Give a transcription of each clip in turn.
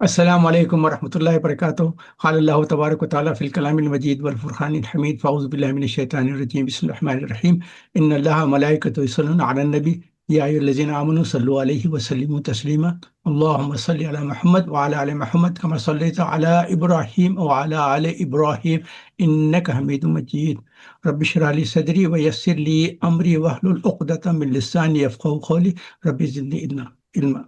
السلام علیکم ورحمۃ اللہ وبرکاتہ۔ قال اللہ تبارک و تعالیٰ فی الکلام المجید والفرقان الحمید فاعوذ باللہ من الشیطان الرجیم بسم اللہ الرحمن الرحیم ان اللہ ملائکۃ یصلون علی النبی یا ایھا الذین آمنوا صلوا علیہ وسلموا تسلیما اللهم صل علی محمد وعلی آل محمد کما صلیت علی ابراہیم وعلی آل ابراہیم انک حمید مجید رب اشرح لی صدری ویسر لی امری واحلل عقدۃ من لسانی یفقهوا قولی رب زدنی علما۔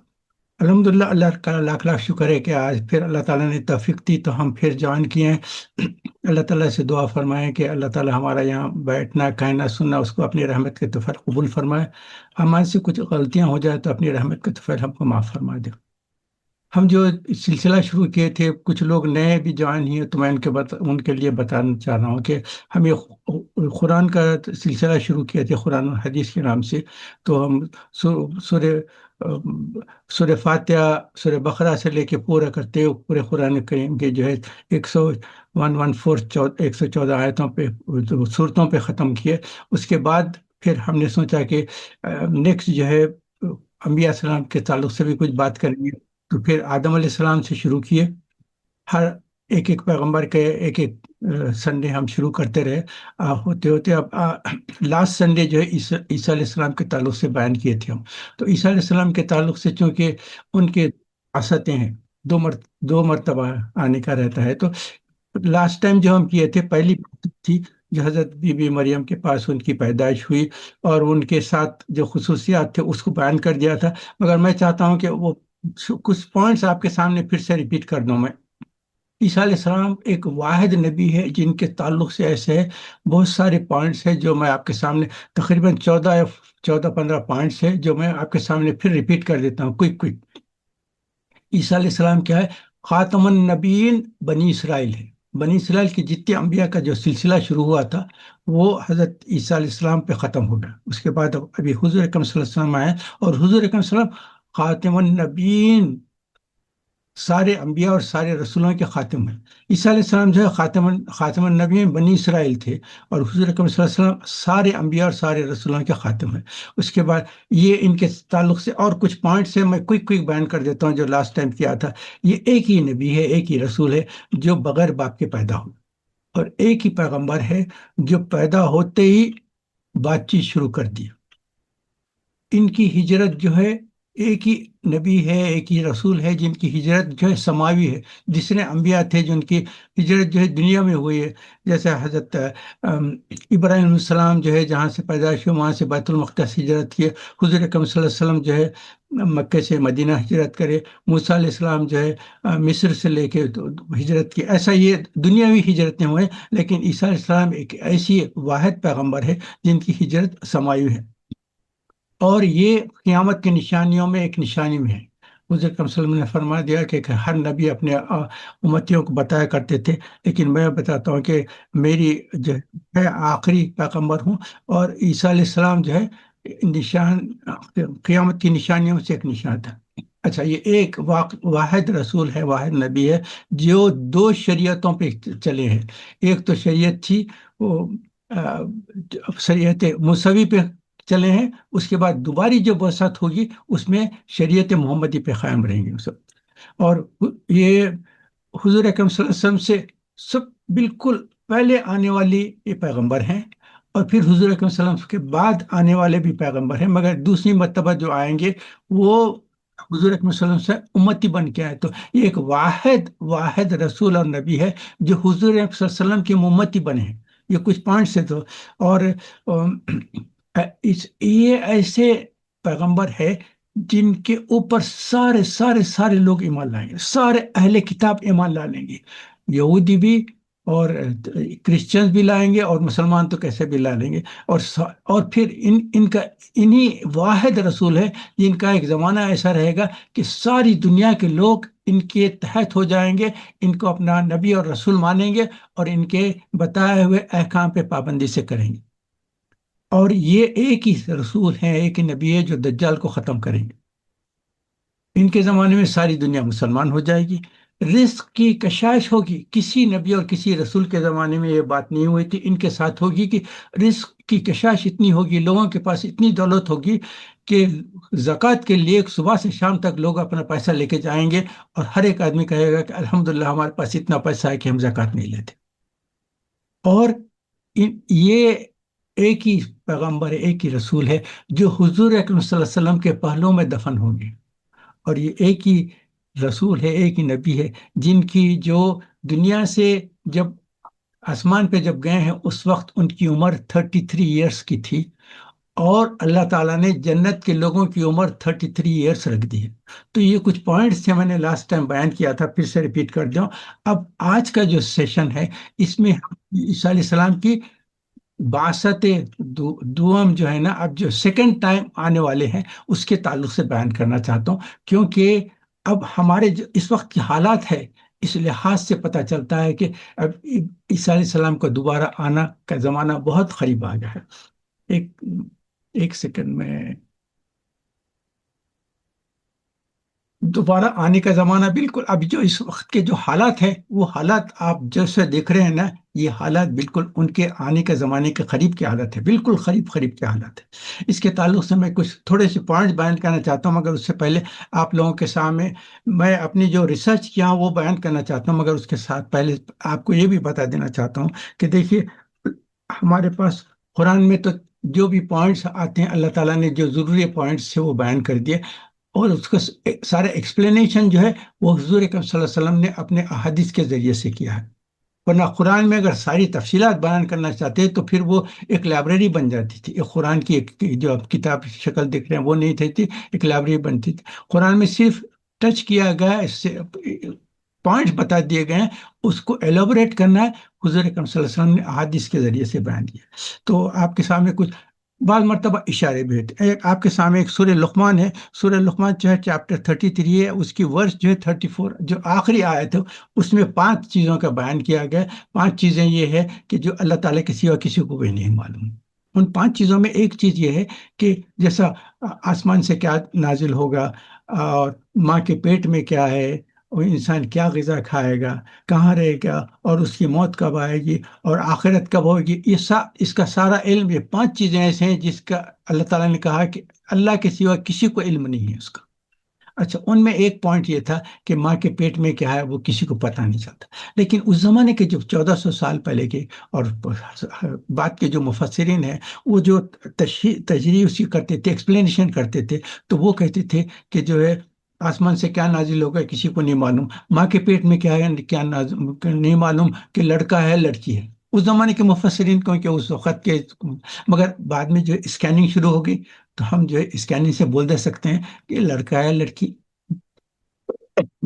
الحمدللہ، اللہ کا لاکھ لاکھ شکر ہے کہ آج پھر اللہ تعالیٰ نے توفیق دی تو ہم پھر جوائن کیے ہیں۔ اللہ تعالیٰ سے دعا فرمائیں کہ اللہ تعالیٰ ہمارا یہاں بیٹھنا کہنا سننا اس کو اپنی رحمت کے طور قبول فرمائے۔ ہمارے سے کچھ غلطیاں ہو جائے تو اپنی رحمت کے طور ہم کو معاف فرما دے۔ ہم جو سلسلہ شروع کیے تھے، کچھ لوگ نئے بھی جوائن ہوئے تو میں ان کے لیے بتانا چاہ رہا ہوں کہ ہم یہ قرآن کا سلسلہ شروع کیے تھے قرآن و حدیث کے نام سے۔ تو ہم سورہ فاتحہ، سورہ بقرہ سے لے کے پورا کرتے ہوئے پورے قرآن کریم کے جو ہے 114 آیتوں پہ صورتوں پہ ختم کیے۔ اس کے بعد پھر ہم نے سوچا کہ نیکسٹ جو ہے انبیاء السلام کے تعلق سے بھی کچھ بات کریں گے، تو پھر آدم علیہ السلام سے شروع کیے۔ ہر ایک پیغمبر کے ایک سنڈے ہم شروع کرتے رہے، ہوتے ہوتے اب لاسٹ سنڈے جو ہے عیسیٰ علیہ السلام کے تعلق سے بیان کیے تھے ہم۔ تو عیسیٰ علیہ السلام کے تعلق سے چونکہ ان کے وراثتیں ہیں، دو مرتبہ آنے کا رہتا ہے، تو لاسٹ ٹائم جو ہم کیے تھے پہلی تھی جو حضرت بی بی مریم کے پاس ان کی پیدائش ہوئی اور ان کے ساتھ جو خصوصیات تھے اس کو بیان کر دیا تھا۔ مگر میں چاہتا ہوں کہ وہ کچھ پوائنٹس آپ کے سامنے پھر سے ریپیٹ کر دوں۔ میں عیسیٰ علیہ السلام ایک واحد نبی ہے جن کے تعلق سے ایسے بہت سارے پوائنٹس ہیں جو میں آپ کے سامنے تقریباً 14-15 پوائنٹس ہیں جو میں آپ کے سامنے پھر ریپیٹ کر دیتا ہوں کوئک۔ عیسیٰ علیہ السلام کیا ہے؟ خاتم النبیین بنی اسرائیل ہے۔ بنی اسرائیل کے جتنے انبیاء کا جو سلسلہ شروع ہوا تھا وہ حضرت عیسیٰ علیہ السلام پہ ختم ہو گیا۔ اس کے بعد ابھی حضور اکرم صلی اللہ علیہ وسلم آئے اور حضور اکرم صلی اللہ علیہ وسلم خاتم النبیین، سارے انبیاء اور سارے رسولوں کے خاتم ہیں۔ عیسیٰ علیہ السلام جو ہے خاتم النبی بنی اسرائیل تھے اور حضور اکرم صلی اللہ علیہ وسلم سارے انبیاء اور سارے رسولوں کے خاتم ہیں۔ اس کے بعد یہ ان کے تعلق سے اور کچھ پوائنٹس ہیں، میں کوئک بیان کر دیتا ہوں جو لاسٹ ٹائم کیا تھا۔ یہ ایک ہی نبی ہے، ایک ہی رسول ہے جو بغیر باپ کے پیدا ہو، اور ایک ہی پیغمبر ہے جو پیدا ہوتے ہی بات چیت شروع کر دی۔ ان کی ہجرت جو ہے، ایک ہی نبی ہے، ایک ہی رسول ہے جن کی ہجرت جو ہے سماوی ہے۔ جتنے انبیاء تھے جن کی ہجرت جو ہے دنیا میں ہوئی ہے، جیسے حضرت ابراہیم علیہ السلام جو ہے جہاں سے پیدائش ہوئی وہاں سے بیت المقدس ہجرت کیے۔ حضور اکرم صلی اللہ علیہ وسلم جو ہے مکے سے مدینہ ہجرت کرے۔ موسیٰ علیہ السلام جو ہے مصر سے لے کے ہجرت کی۔ ایسا یہ دنیاوی ہجرتیں ہوئے، لیکن عیسیٰ علیہ السلام ایک ایسی واحد پیغمبر ہے جن کی ہجرت سماوی ہے، اور یہ قیامت کی نشانیوں میں ایک نشانی میں ہے۔ حضور اکرم صلی اللہ علیہ وسلم نے فرما دیا کہ ہر نبی اپنے امتیوں کو بتایا کرتے تھے، لیکن میں بتاتا ہوں کہ میری جو ہے آخری پیغمبر ہوں، اور عیسیٰ علیہ السلام جو ہے نشان قیامت کی نشانیوں سے ایک نشان تھا۔ اچھا، یہ ایک واحد رسول ہے، واحد نبی ہے جو دو شریعتوں پہ چلے ہیں۔ ایک تو شریعت تھی وہ شریعت موسوی پہ چلے ہیں، اس کے بعد دوباری جو بعثت ہوگی اس میں شریعت محمدی پہ قائم رہیں گے سب۔ اور یہ حضور اکرم صلی اللہ علیہ وسلم سے سب بالکل پہلے آنے والی یہ پیغمبر ہیں، اور پھر حضور اکرم صلی اللہ علیہ وسلم کے بعد آنے والے بھی پیغمبر ہیں، مگر دوسری مرتبہ جو آئیں گے وہ حضور اکرم صلی اللہ علیہ وسلم سے امتی بن کے آئے۔ تو یہ ایک واحد رسول اور نبی ہے جو حضور اکرم صلی اللہ علیہ وسلم کے امتی بنے ہیں۔ یہ کچھ پوائنٹس ہیں۔ تو اور یہ ایسے پیغمبر ہے جن کے اوپر سارے لوگ ایمان لائیں گے، سارے اہل کتاب ایمان لا لیں گے، یہودی بھی اور کرسچنز بھی لائیں گے، اور مسلمان تو کیسے بھی لا لیں گے۔ اور پھر انہی واحد رسول ہے جن کا ایک زمانہ ایسا رہے گا کہ ساری دنیا کے لوگ ان کے تحت ہو جائیں گے، ان کو اپنا نبی اور رسول مانیں گے، اور ان کے بتائے ہوئے احکام پہ پابندی سے کریں گے۔ اور یہ ایک ہی رسول ہیں، ایک ہی نبی ہے جو دجال کو ختم کریں گے۔ ان کے زمانے میں ساری دنیا مسلمان ہو جائے گی، رزق کی کشائش ہوگی، کسی نبی اور کسی رسول کے زمانے میں یہ بات نہیں ہوئی تھی، ان کے ساتھ ہوگی کہ رزق کی کشائش اتنی ہوگی، لوگوں کے پاس اتنی دولت ہوگی کہ زکوٰۃ کے لیے صبح سے شام تک لوگ اپنا پیسہ لے کے جائیں گے، اور ہر ایک آدمی کہے گا کہ الحمدللہ ہمارے پاس اتنا پیسہ ہے کہ ہم زکوٰۃ نہیں لیتے۔ اور یہ ایک ہی پیغمبر ہے، ایک ہی رسول ہے جو حضور اکرم صلی اللہ علیہ وسلم کے پہلو میں دفن ہوں گے، اور یہ ایک ہی رسول ہے، ایک ہی نبی ہے جن کی جو دنیا سے جب آسمان پہ جب گئے ہیں اس وقت ان کی عمر 33 ایئرس کی تھی، اور اللہ تعالیٰ نے جنت کے لوگوں کی عمر 33 ایئرس رکھ دی ہے۔ تو یہ کچھ پوائنٹس تھے، میں نے لاسٹ ٹائم بیان کیا تھا، پھر سے ریپیٹ کر دوں۔ اب آج کا جو سیشن ہے اس میں ہم عیسیٰ علیہ السلام کی بعثت دوم جو ہے نا، اب جو سیکنڈ ٹائم آنے والے ہیں اس کے تعلق سے بیان کرنا چاہتا ہوں، کیونکہ اب ہمارے جو اس وقت کی حالات ہے اس لحاظ سے پتہ چلتا ہے کہ اب عیسیٰ علیہ السلام کا دوبارہ آنا کا زمانہ بہت قریب آ گیا ہے۔ ایک ایک سیکنڈ میں، دوبارہ آنے کا زمانہ بالکل اب جو اس وقت کے جو حالات ہیں وہ حالات آپ جیسے دیکھ رہے ہیں نا، یہ حالات بالکل ان کے آنے کے زمانے کے قریب کے حالات ہیں، بالکل قریب قریب کے حالات ہیں۔ اس کے تعلق سے میں کچھ تھوڑے سے پوائنٹ بیان کرنا چاہتا ہوں، مگر اس سے پہلے آپ لوگوں کے سامنے میں اپنی جو ریسرچ کیا وہ بیان کرنا چاہتا ہوں، مگر اس کے ساتھ پہلے آپ کو یہ بھی بتا دینا چاہتا ہوں کہ دیکھیے ہمارے پاس قرآن میں تو جو بھی پوائنٹس آتے ہیں اللہ تعالیٰ نے جو ضروری پوائنٹس ہیں وہ بیان کر دیے، اور اس کا سارا ایکسپلینیشن جو ہے وہ حضور اکرم صلی اللہ علیہ وسلم نے اپنے احادیث کے ذریعے سے کیا ہے، ورنہ قرآن میں اگر ساری تفصیلات بیان کرنا چاہتے تو پھر وہ ایک لائبریری بن جاتی تھی، ایک قرآن کی ایک جو آپ کتاب شکل دیکھ رہے ہیں وہ نہیں تھی، ایک لائبریری بنتی تھی۔ قرآن میں صرف ٹچ کیا گیا، اس سے پوائنٹس بتا دیے گئے ہیں، اس کو ایلابوریٹ کرنا ہے حضور اکرم صلی اللہ علیہ وسلم نے احادیث کے ذریعے سے بیان کیا۔ تو آپ کے سامنے کچھ بعض مرتبہ اشارے بھی ہوتے ہیں۔ ایک آپ کے سامنے ایک سورہ لقمان ہے، سورہ لقمان جو ہے چیپٹر 33 ہے، اس کی ورس جو ہے 34، جو آخری آیت ہے اس میں 5 چیزوں کا بیان کیا گیا۔ 5 چیزیں یہ ہے کہ جو اللہ تعالیٰ کے سوا کسی کو بھی نہیں معلوم۔ ان 5 چیزوں میں ایک چیز یہ ہے کہ جیسا آسمان سے کیا نازل ہوگا، اور ماں کے پیٹ میں کیا ہے، اور انسان کیا غذا کھائے گا، کہاں رہے گا، اور اس کی موت کب آئے گی، اور آخرت کب ہوگی، اس کا سارا علم، یہ 5 چیزیں ایسے ہیں جس کا اللہ تعالیٰ نے کہا کہ اللہ کے سوا کسی کو علم نہیں ہے اس کا۔ اچھا، ان میں ایک پوائنٹ یہ تھا کہ ماں کے پیٹ میں کیا ہے وہ کسی کو پتہ نہیں چلتا، لیکن اس زمانے کے جو 1400 سال پہلے کے اور بعد کے جو مفسرین ہیں وہ جو تشریح اس کی کرتے تھے، ایکسپلینیشن کرتے تھے، تو وہ کہتے تھے کہ جو ہے آسمان سے کیا نازل ہوگا کسی کو نہیں معلوم، ماں کے پیٹ میں کیا ہے کیا نہیں معلوم، کہ لڑکا ہے لڑکی ہے، اس زمانے کے مفسرین کو، کہ اس وقت کے، مگر بعد میں جو اسکیننگ شروع ہوگی تو ہم جو ہے اسکیننگ سے بول دے سکتے ہیں کہ لڑکا ہے لڑکی۔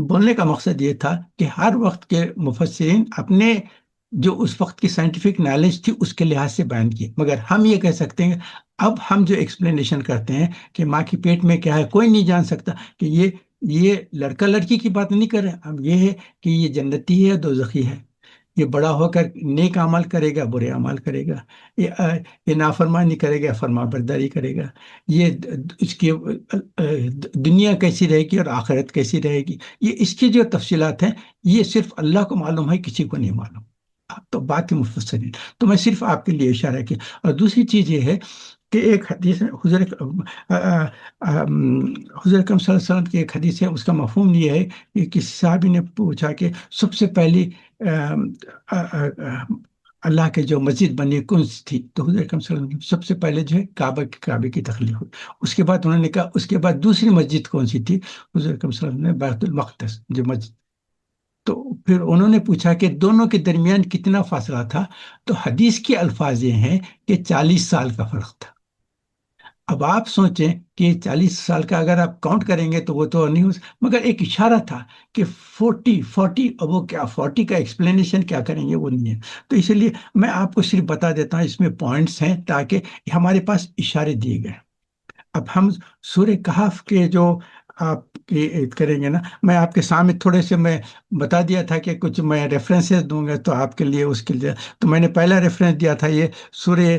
بولنے کا مقصد یہ تھا کہ ہر وقت کے مفسرین اپنے جو اس وقت کی سائنٹیفک نالج تھی اس کے لحاظ سے بیان کی، مگر ہم یہ کہہ سکتے ہیں اب ہم جو ایکسپلینیشن کرتے ہیں کہ ماں کی پیٹ میں کیا ہے کوئی نہیں جان سکتا، کہ یہ لڑکا لڑکی کی بات نہیں کر رہے، اب یہ ہے کہ یہ جنتی ہے دوزخی ہے، یہ بڑا ہو کر نیک عمل کرے گا برے عمل کرے گا، یہ نافرمانی کرے گا فرما برداری کرے گا، یہ اس کی دنیا کیسی رہے گی اور آخرت کیسی رہے گی، یہ اس کی جو تفصیلات ہیں یہ صرف اللہ کو معلوم ہے، کسی کو نہیں معلوم، تو بات مفسرین، تو میں صرف آپ کے لیے اشارہ کیا۔ اور دوسری چیز یہ ہے کہ ایک حدیث حضور اکرم صلی اللہ علیہ وسلم کی ایک حدیث ہے، اس کا مفہوم یہ ہے کہ کسی صحابی نے پوچھا کہ سب سے پہلی اللہ کے جو مسجد بنی کون سی تھی، تو حضور اکرم صلی اللہ علیہ وسلم سب سے پہلے جو ہے کعبے کی تخلیق ہوئی، اس کے بعد انہوں نے کہا اس کے بعد دوسری مسجد کون سی تھی، حضور اکرم صلی اللہ علیہ وسلم نے بیت المقدس جو مسجد، تو پھر انہوں نے پوچھا کہ دونوں کے درمیان کتنا فاصلہ تھا، تو حدیث کے الفاظ یہ ہیں کہ 40 سال کا فرق تھا۔ اب آپ سوچیں کہ 40 سال کا اگر آپ کاؤنٹ کریں گے تو وہ تو نہیں ہو مگر ایک اشارہ تھا کہ 40، اب وہ کیا 40 کا ایکسپلینیشن کیا کریں گے وہ نہیں ہے، تو اسی لیے میں آپ کو صرف بتا دیتا ہوں اس میں پوائنٹس ہیں تاکہ ہمارے پاس اشارے دیے گئے۔ اب ہم سورہ کہف کے جو آپ کریں گے نا، میں آپ کے سامنے تھوڑے سے میں بتا دیا تھا کہ کچھ میں ریفرنسز دوں گا تو آپ کے لیے اس کے لیے، تو میں نے پہلا ریفرنس دیا تھا یہ سورہ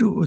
2,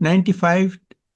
95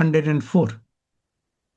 104।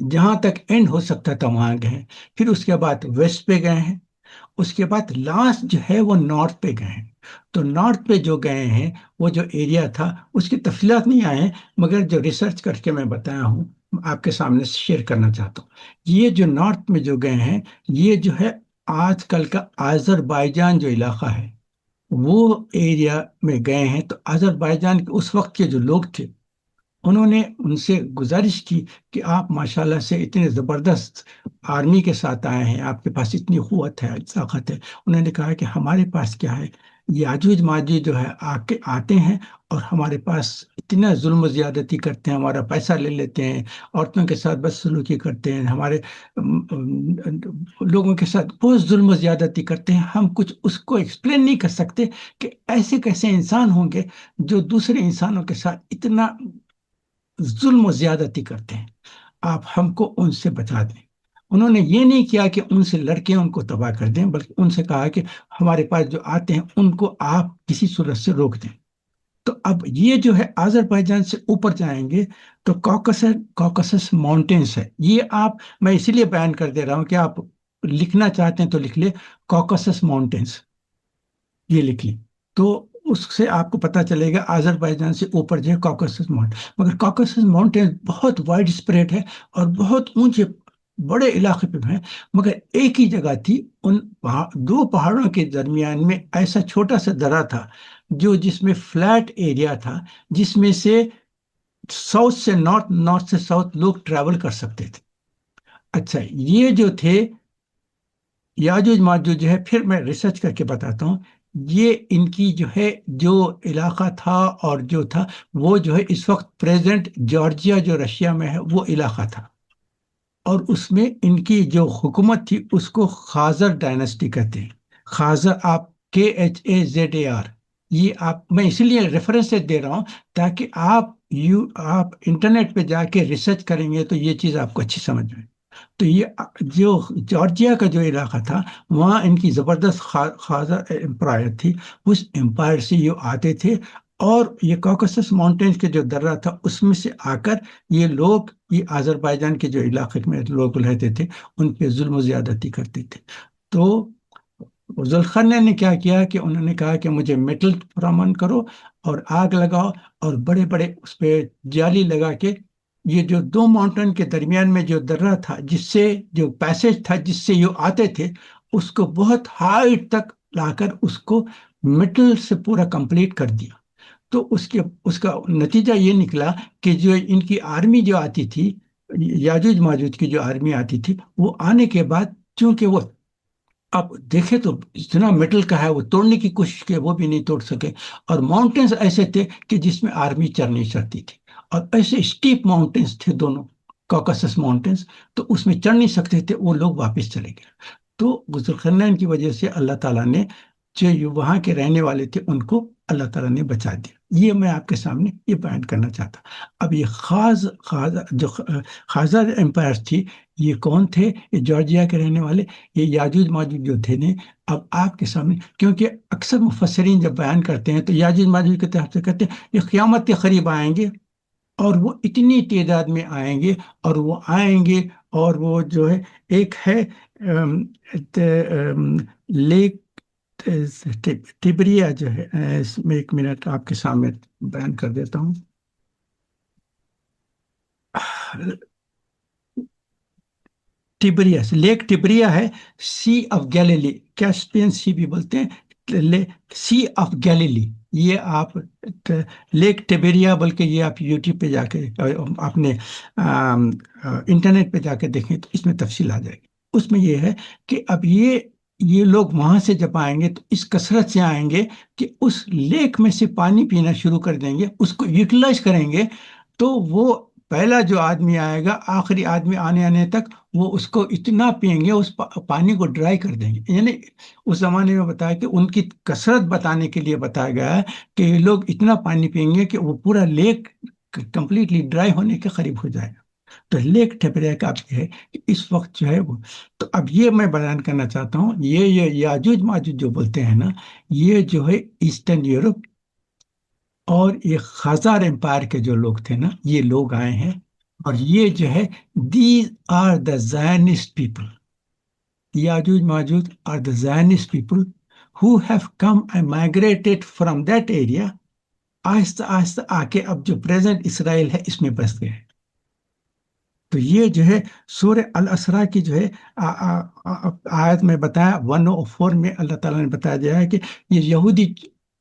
جہاں تک اینڈ ہو سکتا تھا وہاں گئے ہیں، پھر اس کے بعد ویسٹ پہ گئے ہیں، اس کے بعد لاسٹ جو ہے وہ نارتھ پہ گئے ہیں۔ تو نارتھ پہ جو گئے ہیں، وہ جو ایریا تھا اس کی تفصیلات نہیں آئے ہیں، مگر جو ریسرچ کر کے میں بتایا ہوں آپ کے سامنے شیئر کرنا چاہتا ہوں۔ یہ جو نارتھ میں جو گئے ہیں، یہ جو ہے آج کل کا آذربائیجان جو علاقہ ہے وہ ایریا میں گئے ہیں۔ تو آذربائیجان کے اس وقت کے جو لوگ تھے، انہوں نے ان سے گزارش کی کہ آپ ماشاءاللہ سے اتنے زبردست آرمی کے ساتھ آئے ہیں، آپ کے پاس اتنی قوت ہے، طاقت ہے۔ انہوں نے کہا کہ ہمارے پاس کیا ہے، یاجوج ماجوج جو ہے آتے ہیں اور ہمارے پاس اتنا ظلم و زیادتی کرتے ہیں، ہمارا پیسہ لے لیتے ہیں، عورتوں کے ساتھ بدسلوکی کرتے ہیں، ہمارے لوگوں کے ساتھ بہت ظلم و زیادتی کرتے ہیں۔ ہم کچھ اس کو ایکسپلین نہیں کر سکتے کہ ایسے کیسے انسان ہوں گے جو دوسرے انسانوں کے ساتھ اتنا ظلم و زیادتی کرتے ہیں، آپ ہم کو ان سے بچا دیں۔ انہوں نے یہ نہیں کیا کہ ان سے لڑکے ان کو تباہ کر دیں، بلکہ ان سے کہا کہ ہمارے پاس جو آتے ہیں ان کو آپ کسی صورت سے روک دیں۔ تو اب یہ جو ہے آذربائیجان سے اوپر جائیں گے تو کوکسس ماؤنٹینس ہے۔ یہ آپ، میں اسی لیے بیان کر دے رہا ہوں کہ آپ لکھنا چاہتے ہیں تو لکھ لیں کوکسس ماؤنٹینس، یہ لکھ لیں تو اس سے آپ کو پتا چلے گا آذربائیجان سے اوپر جو ہے کوکسس ماؤنٹین۔ مگر کوکسس ماؤنٹین بہت وائڈ اسپریڈ ہے اور بہت اونچے بڑے علاقے پہ ہیں، مگر ایک ہی جگہ تھی، ان دو پہاڑوں کے درمیان میں ایسا چھوٹا سا درہ تھا جس میں فلیٹ ایریا تھا، جس میں سے ساؤتھ سے نارتھ، نارتھ سے ساؤتھ لوگ ٹریول کر سکتے تھے۔ اچھا، یہ جو تھے یاجوج ماجوج جو ہے، پھر میں ریسرچ کر کے بتاتا ہوں، یہ ان کی جو ہے جو علاقہ تھا اور جو تھا وہ جو ہے اس وقت پریزنٹ جارجیا جو رشیا میں ہے وہ علاقہ تھا، اور اس میں ان کی جو حکومت تھی اس کو خازر ڈائنسٹی کہتے ہیں۔ خازر، آپ KHAZAR، یہ آپ، میں اسی لیے ریفرنس دے رہا ہوں تاکہ آپ انٹرنیٹ پہ جا کے ریسرچ کریں گے تو یہ چیز آپ کو اچھی سمجھ میں۔ تو یہ جو جارجیا کا جو علاقہ تھا، وہاں ان کی زبردست خازر امپائر تھی، اس امپائر سے یہ آتے تھے، اور یہ کوکسس ماؤنٹینز کے جو درہ تھا اس میں سے آ کر یہ لوگ، یہ آذربائیجان کے جو علاقے میں لوگ رہتے تھے ان پہ ظلم و زیادتی کرتے تھے۔ تو ذوالقرنین نے کیا کیا کہ انہوں نے کہا کہ مجھے میٹل فراہم کرو اور آگ لگاؤ، اور بڑے بڑے اس پہ جالی لگا کے یہ جو دو ماؤنٹین کے درمیان میں جو درہ تھا، جس سے جو پیسج تھا جس سے یہ آتے تھے، اس کو بہت ہائٹ تک لا کر اس کو میٹل سے پورا کمپلیٹ کر دیا۔ تو اس کا نتیجہ یہ نکلا کہ جو ان کی آرمی جو آتی تھی، یاجوج ماجوج کی جو آرمی آتی تھی، وہ آنے کے بعد چونکہ وہ اب دیکھیں تو اتنا میٹل کا ہے، وہ توڑنے کی کوشش کی، وہ بھی نہیں توڑ سکے، اور ماؤنٹینز ایسے تھے کہ جس میں آرمی چڑھ نہیں سکتی تھی، اور ایسے اسٹیپ ماؤنٹینز تھے دونوں کوکسس ماؤنٹینز، تو اس میں چڑھ نہیں سکتے تھے، وہ لوگ واپس چلے گئے۔ تو ذوالقرنین کی وجہ سے اللہ تعالیٰ نے جو وہاں کے رہنے والے تھے ان کو اللہ تعالیٰ نے بچا دیا۔ یہ میں آپ کے سامنے یہ بیان کرنا چاہتا۔ اب یہ جو خازر امپائر تھی، یہ کون تھے؟ یہ جارجیا کے رہنے والے، یہ یاجوج ماجوج جو تھے نے، اب آپ کے سامنے، کیونکہ اکثر مفسرین جب بیان کرتے ہیں تو یاجوج ماجوج کی طرف سے کہتے ہیں یہ قیامت کے قریب آئیں گے، اور وہ اتنی تعداد میں آئیں گے، اور وہ آئیں گے، اور وہ جو ہے ایک ہے لیک ٹبریا جو ہے، اس میں ایک منٹ آپ کے سامنے بیان کر دیتا ہوں۔ ٹبریا، لیک ٹبریا ہے، سی آف گیلیلی، کیسپین سی بھی بولتے ہیں، سی آف گیلیلی، یہ آپ لیک ٹبریا، بلکہ یہ آپ یوٹیوب پہ جا کے اپنے انٹرنیٹ پہ جا کے دیکھیں تو اس میں تفصیل آ جائے گی۔ اس میں یہ ہے کہ اب یہ لوگ وہاں سے جب آئیں گے تو اس کثرت سے آئیں گے کہ اس لیک میں سے پانی پینا شروع کر دیں گے، اس کو یوٹیلائز کریں گے، تو وہ پہلا جو آدمی آئے گا، آخری آدمی آنے تک وہ اس کو اتنا پئیں گے، اس پانی کو ڈرائی کر دیں گے۔ یعنی اس زمانے میں بتایا کہ ان کی کثرت بتانے کے لیے بتایا گیا ہے کہ یہ لوگ اتنا پانی پئیں گے کہ وہ پورا لیک کمپلیٹلی ڈرائی ہونے کے قریب ہو جائے گا۔ تو لیک ٹھپریا کا اب یہ ہے کہ اس وقت جو ہے وہ، تو اب یہ میں بیان کرنا چاہتا ہوں، یہ یاجوج ماجوج جو بولتے ہیں نا، یہ جو ہے ایسٹرن یورپ اور یہ خزار امپائر کے جو لوگ تھے نا، یہ لوگ آئے ہیں اور یہ جو ہے these are the Zionist people. یاجوج ماجوج are the Zionist people who have come and migrated from that area. آہستہ آہستہ آ کے اب جو پریزنٹ اسرائیل ہے اس میں بس گئے. تو یہ جو ہے سورہ الاسراء کی جو ہے آیت میں بتایا 104 میں اللہ تعالیٰ نے بتایا گیا ہے کہ یہ یہودی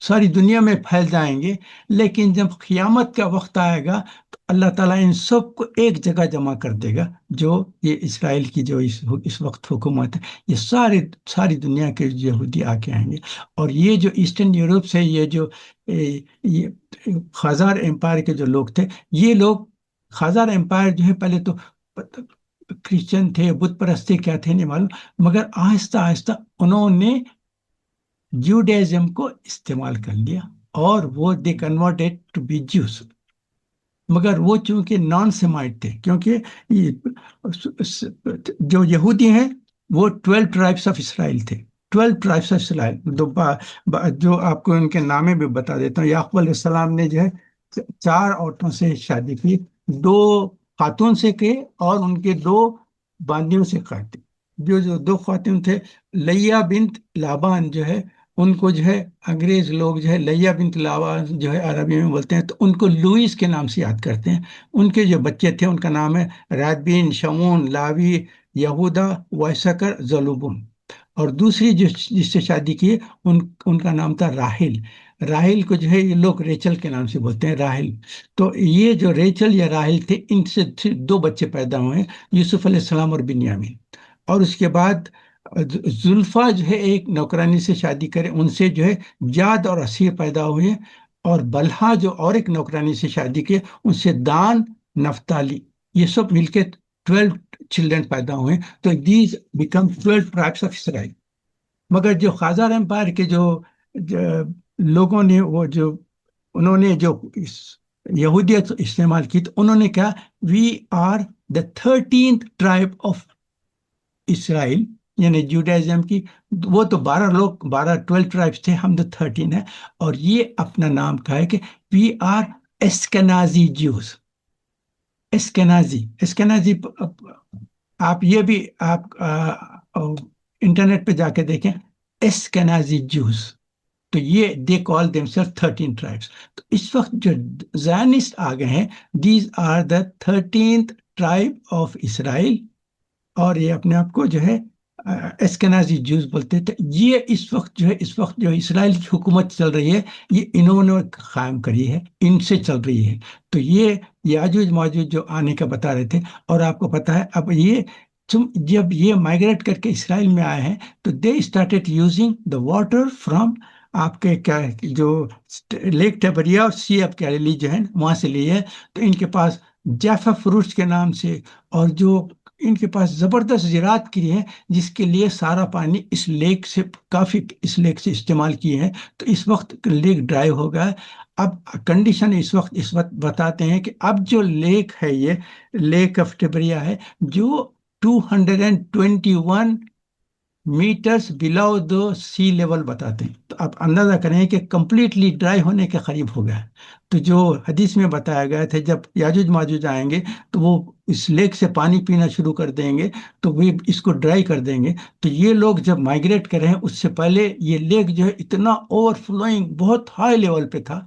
ساری دنیا میں پھیل جائیں گے، لیکن جب قیامت کا وقت آئے گا تو اللہ تعالیٰ ان سب کو ایک جگہ جمع کر دے گا. جو یہ اسرائیل کی جو اس وقت حکومت ہے، یہ ساری دنیا کے یہودی آ کے آئیں گے. اور یہ جو ایسٹرن یورپ سے یہ جو یہ خزار امپائر کے جو لوگ تھے، یہ لوگ خزار امپائر جو ہے پہلے تو کرسچن تھے، بت پرستی کیا تھے نہیں معلوم، مگر آہستہ آہستہ انہوں نے جوڈیزم کو استعمال کر لیا اور وہ دے کنورٹیڈ ٹو بی جوز. مگر وہ چونکہ نان سیمائٹ تھے، کیونکہ جو یہودی ہیں وہ 12 ٹرائبس آف اسرائیل تھے. 12 ٹرائبس آف اسرائیل جو آپ کو ان کے نامے بھی بتا دیتا ہوں. یعقوب علیہ السلام نے جو ہے 4 عورتوں سے شادی کی، 2 خاتون سے کی اور ان کے 2 باندیوں سے کی. جو 2 خواتین تھے، لیا بنت لابان جو ہے، ان کو جو ہے انگریز لوگ جو ہے لیا بنت لابان جو ہے عربی میں بولتے ہیں، تو ان کو لوئس کے نام سے یاد کرتے ہیں. ان کے جو بچے تھے ان کا نام ہے رادبین، شمون، لاوی، یہودا، وائسکر، زلوبون. اور دوسری جس سے شادی کی ان کا نام تھا راحل. راحل کو جو ہے یہ لوگ ریچل کے نام سے بولتے ہیں، راحل. تو یہ جو ریچل یا راحل تھے، ان سے 2 بچے پیدا ہوئے، یوسف علیہ السلام اور بنیامین. اور اس کے بعد زلفا جو ہے ایک نوکرانی سے شادی کرے، ان سے جو ہے جاد اور اسیر پیدا ہوئے. اور بلہا جو اور ایک نوکرانی سے شادی کے، ان سے دان، نفتالی، یہ سب مل کے 12 چلڈرن پیدا ہوئے. تو these become 12 tribes of Israel. مگر جو خزار امپائر کے جو لوگوں نے انہوں نے جو یہودیت استعمال کی، تو انہوں نے کہا we are the 13th tribe of Israel, یعنی جوڈائزم کی. وہ تو 12 ٹرائبس تھے، ہم تو 13 ہیں. اور یہ اپنا نام کہا ہے کہ وی آر اسکنازی جوز. اسکنازی آپ یہ بھی آپ انٹرنیٹ پہ جا کے دیکھیں، اسکنازی جوز. تو یہ they call them self 13 tribes. تو اس وقت جو زائنسٹ آ گئے ہیں، these are the 13th tribe of Israel. اور یہ اپنے آپ کو جو ہے اسکنازی جوز بولتے تھے. یہ اس وقت جو اسرائیل کی حکومت چل رہی ہے، یہ انہوں نے قائم کری ہے، ان سے چل رہی ہے. تو یہ یاجوج ماجوج جو آنے کا بتا رہے تھے. اور آپ کو پتا ہے اب جب یہ مائگریٹ کر کے اسرائیل میں آئے ہیں، تو they started using the water from آپ کے کیا جو لیک ٹیبریا اور سی آف گیلیلی جو ہے وہاں سے لیے ہے. تو ان کے پاس جیفا فروٹس کے نام سے، اور جو ان کے پاس زبردست زراعت کی ہے، جس کے لیے سارا پانی اس لیک سے استعمال کیے ہیں. تو اس وقت لیک ڈرائی ہو گیا ہے. اب کنڈیشن اس وقت بتاتے ہیں کہ اب جو لیک ہے، یہ لیک آف ٹیبریا ہے، جو 221 میٹرز بلو دو سی لیول بتاتے ہیں. تو آپ اندازہ کریں کہ کمپلیٹلی ڈرائی ہونے کے قریب ہو گیا ہے. تو جو حدیث میں بتایا گیا تھا جب یاجوج ماجوج آئیں گے تو وہ اس لیک سے پانی پینا شروع کر دیں گے، تو وہ اس کو ڈرائی کر دیں گے. تو یہ لوگ جب مائگریٹ کر رہے ہیں، اس سے پہلے یہ لیک جو ہے اتنا اوور فلوئنگ بہت ہائی لیول پہ تھا.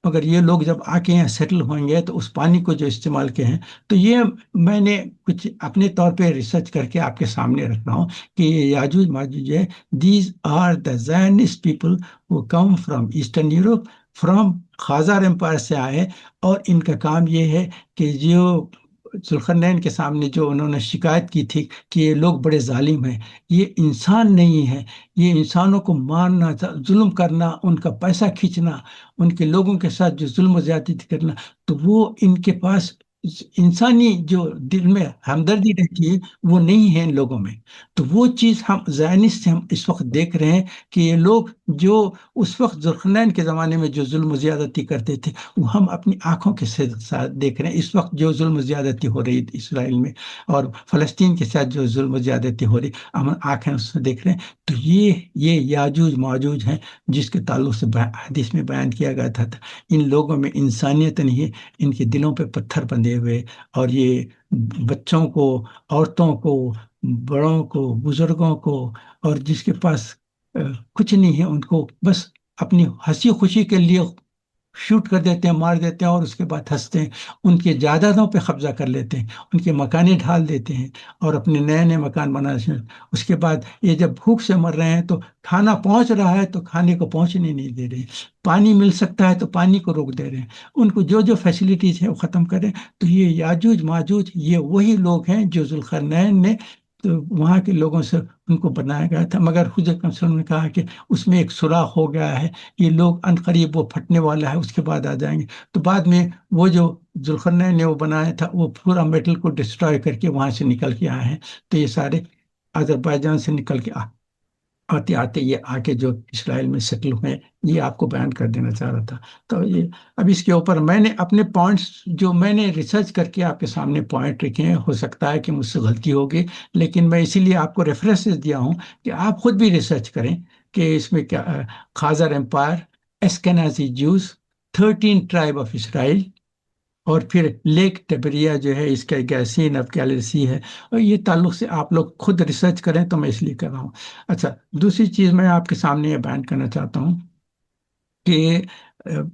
مگر یہ لوگ جب آ کے یہاں سیٹل ہوئیں گے تو اس پانی کو جو استعمال کیے ہیں. تو یہ میں نے کچھ اپنے طور پہ ریسرچ کر کے آپ کے سامنے رکھ رہا ہوں کہ یہ یاجوج ماجوج ہے. These are the Zionist people who come from eastern Europe, from Khazar empire سے آئے. اور ان کا کام یہ ہے کہ جو ذوالقرنین کے سامنے جو انہوں نے شکایت کی تھی کہ یہ لوگ بڑے ظالم ہیں، یہ انسان نہیں ہے، یہ انسانوں کو مارنا، ظلم کرنا، ان کا پیسہ کھینچنا، ان کے لوگوں کے ساتھ جو ظلم و زیادتی کرنا. تو وہ ان کے پاس انسانی جو دل میں ہمدردی رہتی ہے وہ نہیں ہے ان لوگوں میں. تو وہ چیز ہم زائنسٹ سے ہم اس وقت دیکھ رہے ہیں کہ یہ لوگ جو اس وقت ذوالقرنین کے زمانے میں جو ظلم و زیادتی کرتے تھے، وہ ہم اپنی آنکھوں کے ساتھ دیکھ رہے ہیں. اس وقت جو ظلم و زیادتی ہو رہی ہے اسرائیل میں اور فلسطین کے ساتھ جو ظلم و زیادتی ہو رہی، ہم آنکھیں اس میں دیکھ رہے ہیں. تو یہ یاجوج ماجوج ہیں جس کے تعلق سے حدیث میں بیان کیا گیا تھا. ان لوگوں میں انسانیت نہیں ہے، ان کے دلوں پہ پتھر بندے بندھے ہوئے، اور یہ بچوں کو، عورتوں کو، بڑوں کو، بزرگوں کو، اور جس کے پاس کچھ نہیں ہے، ان کو بس اپنی ہنسی خوشی کے لیے شوٹ کر دیتے ہیں، مار دیتے ہیں، اور اس کے بعد ہنستے ہیں، ان کے جائیدادوں پہ قبضہ کر لیتے ہیں، ان کے مکانیں ڈھال دیتے ہیں، اور اپنے نئے نئے مکان بناتے ہیں۔ اس کے بعد یہ جب بھوک سے مر رہے ہیں تو کھانا پہنچ رہا ہے تو کھانے کو پہنچنے نہیں دے رہے، پانی مل سکتا ہے تو پانی کو روک دے رہے ہیں، ان کو جو جو فیسلٹیز ہیں وہ ختم کریں۔ تو یہ یاجوج ماجوج یہ وہی لوگ ہیں جو ذوالقرنین نے تو وہاں کے لوگوں سے ان کو بنایا گیا تھا، مگر حضرت صلی اللہ علیہ وسلم نے کہا کہ اس میں ایک سوراخ ہو گیا ہے، یہ لوگ ان قریب وہ پھٹنے والا ہے، اس کے بعد آ جائیں گے۔ تو بعد میں وہ جو ذوالقرنین نے وہ بنایا تھا وہ پورا میٹل کو ڈسٹروائے کر کے وہاں سے نکل کے آئے ہیں۔ تو یہ سارے آذربائیجان سے نکل کے آتے آتے یہ آ کے جو اسرائیل میں سیٹل ہوئے، یہ آپ کو بیان کر دینا چاہ رہا تھا۔ تو یہ اب اس کے اوپر میں نے اپنے پوائنٹس جو میں نے ریسرچ کر کے آپ کے سامنے پوائنٹ رکھے ہیں، ہو سکتا ہے کہ مجھ سے غلطی ہوگی، لیکن میں اسی لیے آپ کو ریفرنسز دیا ہوں کہ آپ خود بھی ریسرچ کریں کہ اس میں کیا Khazar empire, Ashkenazi Jews, 13 tribe of Israel, اور پھر لیک ٹبریا جو ہے اس کا گیسین اب گیلرسی ہے، اور یہ تعلق سے آپ لوگ خود ریسرچ کریں، تو میں اس لیے کر رہا ہوں۔ اچھا، دوسری چیز میں آپ کے سامنے یہ بیان کرنا چاہتا ہوں کہ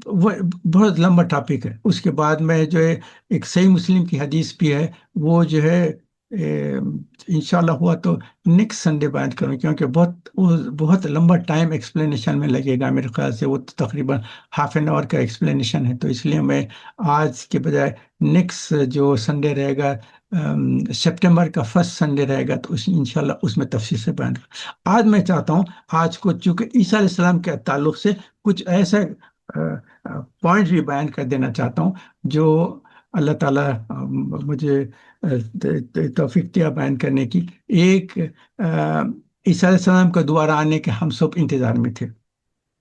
وہ بہت لمبا ٹاپک ہے، اس کے بعد میں جو ہے ایک صحیح مسلم کی حدیث بھی ہے، وہ جو ہے انشاءاللہ ہوا تو نیکسٹ سنڈے بیان کروں، کیونکہ بہت لمبا ٹائم ایکسپلینیشن میں لگے گا میرے خیال سے، وہ تقریباً ہاف این آور کا ایکسپلینیشن ہے، تو اس لیے میں آج کے بجائے نیکسٹ جو سنڈے رہے گا، سپٹمبر کا فرسٹ سنڈے رہے گا، تو انشاءاللہ اس میں تفصیل سے بیان کروں۔ آج میں چاہتا ہوں آج کو چونکہ عیسیٰ علیہ السلام کے تعلق سے کچھ ایسا پوائنٹ بھی بیان کر دینا چاہتا ہوں جو اللہ تعالیٰ مجھے توفیق دیا بیان کرنے کی۔ ایک عیسیٰ علیہ السلام کا دوبارہ آنے کے ہم سب انتظار میں تھے۔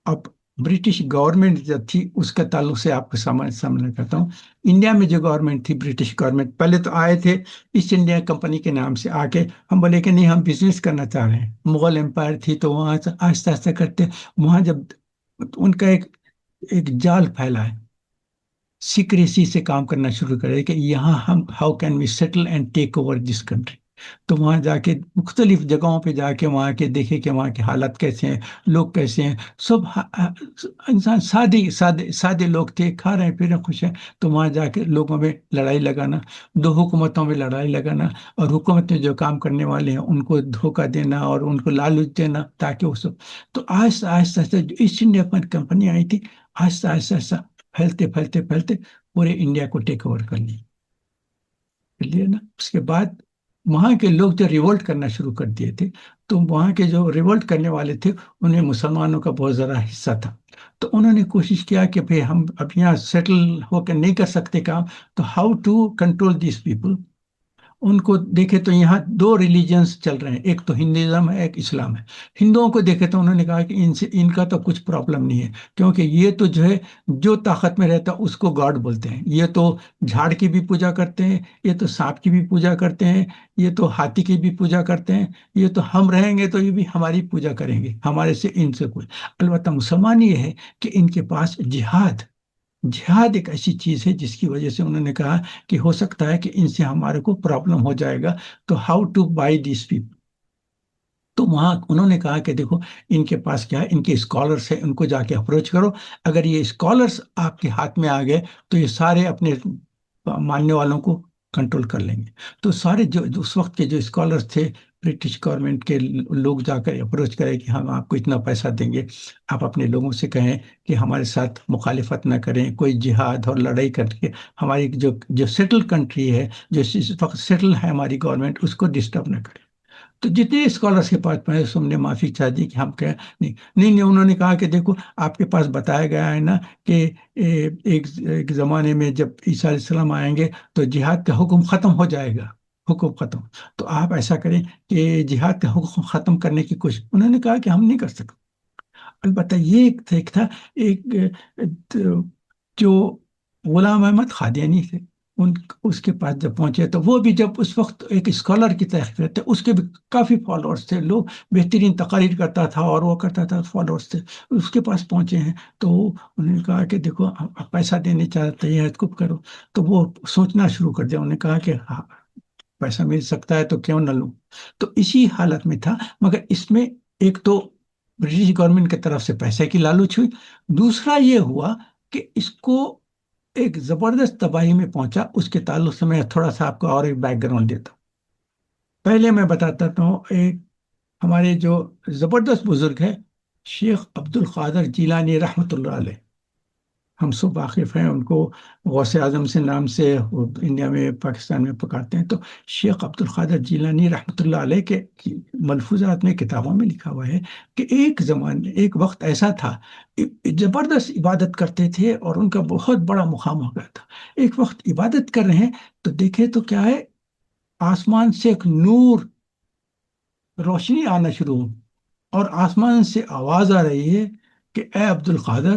اب برٹش گورنمنٹ جو تھی اس کا تعلق سے آپ کو سامنا کرتا ہوں۔ انڈیا میں جو گورنمنٹ تھی، برٹش گورنمنٹ، پہلے تو آئے تھے ایسٹ انڈیا کمپنی کے نام سے، آ کے ہم بولے کہ نہیں، ہم بزنس کرنا چاہ رہے ہیں۔ مغل امپائر تھی تو وہاں سے آہستہ آہستہ کرتے، وہاں جب ان کا ایک جال پھیلا ہے، سیکریسی سے کام کرنا شروع کرے کہ یہاں ہم how can we settle and take over this country. تو وہاں جا کے مختلف جگہوں پہ جا کے وہاں کے دیکھے کہ وہاں کے حالات کیسے ہیں، لوگ کیسے ہیں، سب انسان سادے لوگ تھے، کھا رہے ہیں پھر رہے ہیں، خوش ہیں۔ تو وہاں جا کے لوگوں میں لڑائی لگانا، دو حکومتوں میں لڑائی لگانا، اور حکومت میں جو کام کرنے والے ہیں ان کو دھوکہ دینا اور ان کو لالچ دینا تاکہ وہ سب۔ تو آہستہ آہستہ آہستہ جو ایسٹ انڈیا کمپنی آئی تھی، آہستہ آہستہ آہستہ پھیلتے پھیلتے پھیلتے پورے انڈیا کو ٹیک اوور کر لیے نا۔ اس کے بعد وہاں کے لوگ جو ریولٹ کرنا شروع کر دیے تھے، تو وہاں کے جو ریولٹ کرنے والے تھے انہیں مسلمانوں کا بہت ذرا حصہ تھا، تو انہوں نے کوشش کیا کہ بھئی ہم اب یہاں سیٹل ہو کے نہیں کر سکتے کام، تو how to control these people. ان کو دیکھے تو یہاں دو ریلیجنس چل رہے ہیں، ایک تو ہندوازم ہے، ایک اسلام ہے۔ ہندوؤں کو دیکھے تو انہوں نے کہا کہ ان کا تو کچھ پرابلم نہیں ہے، کیونکہ یہ تو جو ہے جو طاقت میں رہتا اس کو گاڈ بولتے ہیں، یہ تو جھاڑ کی بھی پوجا کرتے ہیں، یہ تو سانپ کی بھی پوجا کرتے ہیں، یہ تو ہاتھی کی بھی پوجا کرتے ہیں، یہ تو ہم رہیں گے تو یہ بھی ہماری پوجا کریں گے، ہمارے سے ان سے کوئی۔ البتہ مسلمان یہ ہے کہ ان کے پاس جہاد ایک ایسی چیز ہے جس کی وجہ سے انہوں نے کہا کہ ہو سکتا ہے کہ ان سے ہمارے کو پرابلم ہو جائے گا، تو how to buy these people. تو وہاں انہوں نے کہا کہ دیکھو ان کے پاس کیا ہے، ان کے اسکالرس ہیں، ان کو جا کے اپروچ کرو، اگر یہ اسکالرس آپ کے ہاتھ میں آ گئے تو یہ سارے اپنے ماننے والوں کو کنٹرول کر لیں گے۔ تو سارے جو اس وقت کے جو اسکالرس تھے، برٹش گورنمنٹ کے لوگ جا کر اپروچ کرے کہ ہم آپ کو اتنا پیسہ دیں گے، آپ اپنے لوگوں سے کہیں کہ ہمارے ساتھ مخالفت نہ کریں، کوئی جہاد اور لڑائی کر کے ہماری جو سیٹل کنٹری ہے، جو اس وقت سیٹل ہے ہماری گورنمنٹ، اس کو ڈسٹرب نہ کرے۔ تو جتنے اسکالرس کے پاس پہنچے ہم نے معافی چاہ دی کہ ہم کہیں نہیں، انہوں نے کہا کہ دیکھو آپ کے پاس بتایا گیا ہے نا کہ ایک زمانے میں جب عیسیٰ علیہ السلام آئیں گے تو جہاد کا حکم ختم ہو جائے گا، حکم ختم، تو آپ ایسا کریں کہ جہاد کا حکم ختم کرنے کی کوشش۔ انہوں نے کہا کہ ہم نہیں کر سکتے۔ البتہ یہ ایک تھا ایک جو غلام احمد قادیانی تھے، ان اس کے پاس جب پہنچے تو وہ بھی جب اس وقت ایک اسکالر کی تحقیق تھے، اس کے بھی کافی فالوورس تھے، لوگ بہترین تقاریر کرتا تھا اور وہ کرتا تھا، فالوورس تھے، اس کے پاس پہنچے ہیں تو انہوں نے کہا کہ دیکھو آپ پیسہ دینے چاہتے ہیں تو کرو. تو وہ سوچنا شروع کر دیا، انہوں نے کہا کہ ہاں پیسہ مل سکتا ہے تو کیوں نہ لوں. تو اسی حالت میں تھا، مگر اس میں ایک تو برٹش گورنمنٹ کی طرف سے پیسے کی لالچ ہوئی، دوسرا یہ ہوا کہ اس کو ایک زبردست تباہی میں پہنچا. اس کے تعلق سے میں تھوڑا سا آپ کو اور ایک بیک گراؤنڈ دیتا ہوں. پہلے میں بتاتا ہوں، ایک ہمارے جو زبردست بزرگ ہے شیخ عبد القادر جیلانی رحمۃ اللہ علیہ، ہم سب واقف ہیں ان کو غوث اعظم سے نام سے وہ انڈیا میں پاکستان میں پکارتے ہیں. تو شیخ عبد القادر جیلانی رحمۃ اللہ علیہ کے ملفوظات میں کتابوں میں لکھا ہوا ہے کہ ایک زمانے ایک وقت ایسا تھا، زبردست عبادت کرتے تھے اور ان کا بہت بڑا مقام ہو گیا تھا. ایک وقت عبادت کر رہے ہیں تو دیکھے تو کیا ہے، آسمان سے ایک نور، روشنی آنا شروع ہو اور آسمان سے آواز آ رہی ہے کہ اے عبد القادر،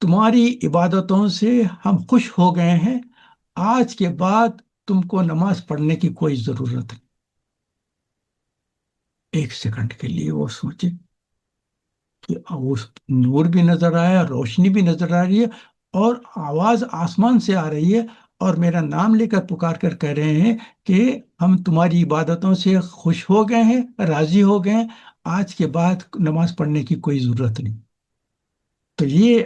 تمہاری عبادتوں سے ہم خوش ہو گئے ہیں، آج کے بعد تم کو نماز پڑھنے کی کوئی ضرورت نہیں. ایک سیکنڈ کے لیے وہ سوچے کہ اس نور بھی نظر آیا، روشنی بھی نظر آ رہی ہے اور آواز آسمان سے آ رہی ہے اور میرا نام لے کر پکار کر کہہ رہے ہیں کہ ہم تمہاری عبادتوں سے خوش ہو گئے ہیں، راضی ہو گئے ہیں، آج کے بعد نماز پڑھنے کی کوئی ضرورت نہیں. تو یہ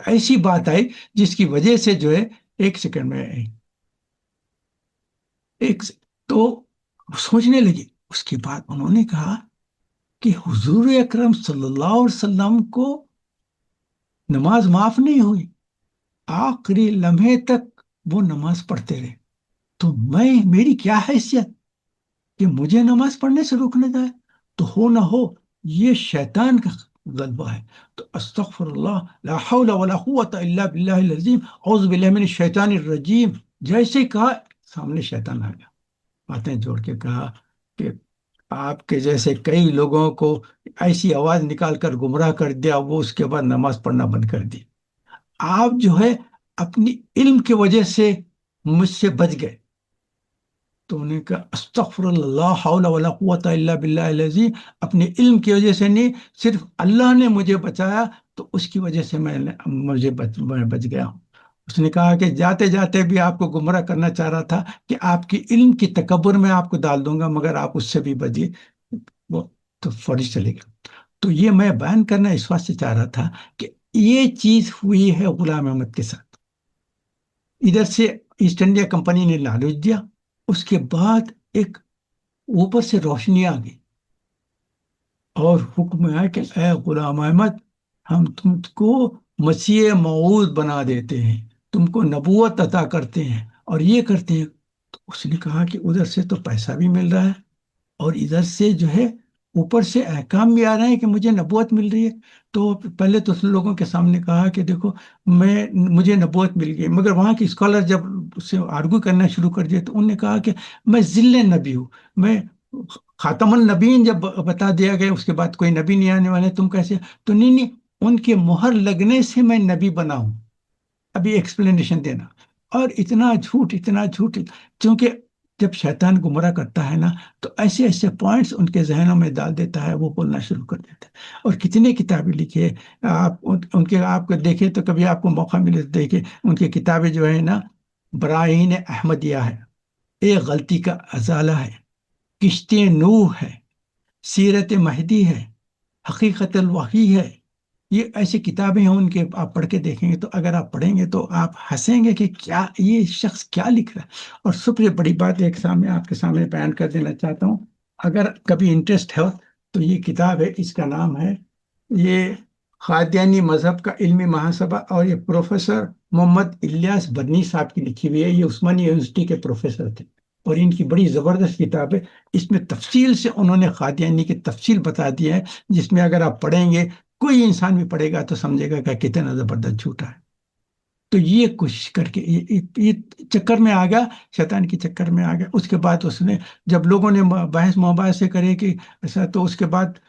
ایسی بات آئی جس کی وجہ سے جو ہے ایک سیکنڈ میں ایک تو سوچنے لگی. اس کے بعد انہوں نے کہا کہ حضور اکرم صلی اللہ علیہ وسلم کو نماز معاف نہیں ہوئی، آخری لمحے تک وہ نماز پڑھتے رہے، تو میری کیا حیثیت کہ مجھے نماز پڑھنے سے روکنے جائے. تو ہو نہ ہو یہ شیطان کا غلبہ ہے. تو استغفر اللہ، لا حول ولا قوت الا باللہ العظیم، اعوذ باللہ من الشیطان الرجیم. جیسے ہی کہا سامنے شیطان آ گیا، باتیں جوڑ کے کہا کہ آپ کے جیسے کئی لوگوں کو ایسی آواز نکال کر گمراہ کر دیا، وہ اس کے بعد نماز پڑھنا بند کر دی. آپ جو ہے اپنی علم کی وجہ سے مجھ سے بچ گئے. تو انہوں نے کہا استغفر اللہ، لا حول ولا قوت الا باللہ العظیم. اپنے علم کی وجہ سے نہیں، صرف اللہ نے مجھے بچایا تو اس کی وجہ سے میں بچ گیا ہوں. اس نے کہا کہ جاتے جاتے بھی آپ کو گمراہ کرنا چاہ رہا تھا کہ آپ کی علم کی تکبر میں آپ کو ڈال دوں گا، مگر آپ اس سے بھی بچے. وہ تو فوری چلے گا. تو یہ میں بیان کرنا اس واسطے چاہ رہا تھا کہ یہ چیز ہوئی ہے غلام احمد کے ساتھ. ادھر سے ایسٹ انڈیا کمپنی نے لالچ دیا، اس کے بعد ایک اوپر سے روشنی آ گئی اور حکم ہے کہ اے غلام احمد، ہم تم کو مسیح موعود بنا دیتے ہیں، تم کو نبوت عطا کرتے ہیں اور یہ کرتے ہیں. تو اس نے کہا کہ ادھر سے تو پیسہ بھی مل رہا ہے اور ادھر سے جو ہے اوپر سے احکام بھی آ رہے ہیں کہ مجھے نبوت مل رہی ہے. تو پہلے تو لوگوں کے سامنے کہا کہ دیکھو مجھے نبوت مل گئی، مگر وہاں کے اسکالر جب اس سے آرگو کرنا شروع کر دیا تو انہوں نے کہا کہ میں ذل نبی ہوں، میں خاتم النبیین جب بتا دیا گیا اس کے بعد کوئی نبی نہیں آنے والے، تم کیسے؟ تو نہیں، ان کے مہر لگنے سے میں نبی بنا ہوں. ابھی ایکسپلینیشن دینا. اور اتنا جھوٹ، اتنا جھوٹ، کیونکہ جب شیطان گمراہ کرتا ہے نا تو ایسے ایسے پوائنٹس ان کے ذہنوں میں ڈال دیتا ہے، وہ بولنا شروع کر دیتا ہے. اور کتنے کتابیں لکھی ہے آپ ان کے، آپ کو دیکھیں تو کبھی آپ کو موقع ملے تو دیکھیں ان کی کتابیں جو ہے نا، براہین احمدیہ ہے، ایک غلطی کا ازالہ ہے، کشتی نوح ہے، سیرت مہدی ہے، حقیقت الوحی ہے. یہ ایسی کتابیں ہیں، ان کے آپ پڑھ کے دیکھیں گے تو اگر آپ پڑھیں گے تو آپ ہنسیں گے کہ کیا یہ شخص کیا لکھ رہا ہے. اور سب سے بڑی بات ایک سامنے آپ کے سامنے بیان کر دینا چاہتا ہوں، اگر کبھی انٹرسٹ ہے تو یہ کتاب ہے، اس کا نام ہے، یہ قادیانی مذہب کا علمی محاسبہ، اور یہ پروفیسر محمد الیاس بدنی صاحب کی لکھی ہوئی ہے. یہ عثمانی یونیورسٹی کے پروفیسر تھے اور ان کی بڑی زبردست کتاب ہے. اس میں تفصیل سے انہوں نے قادیانی کی تفصیل بتا دی ہے، جس میں اگر آپ پڑھیں گے، کوئی انسان بھی پڑھے گا تو سمجھے گا کہ کتنا زبردست جھوٹا ہے. تو یہ کوشش کر کے یہ چکر میں آ گیا، شیطان کی چکر میں آ گیا. اس کے بعد اس نے جب لوگوں نے بحث مباحثے کرے کہ ایسا، تو اس کے بعد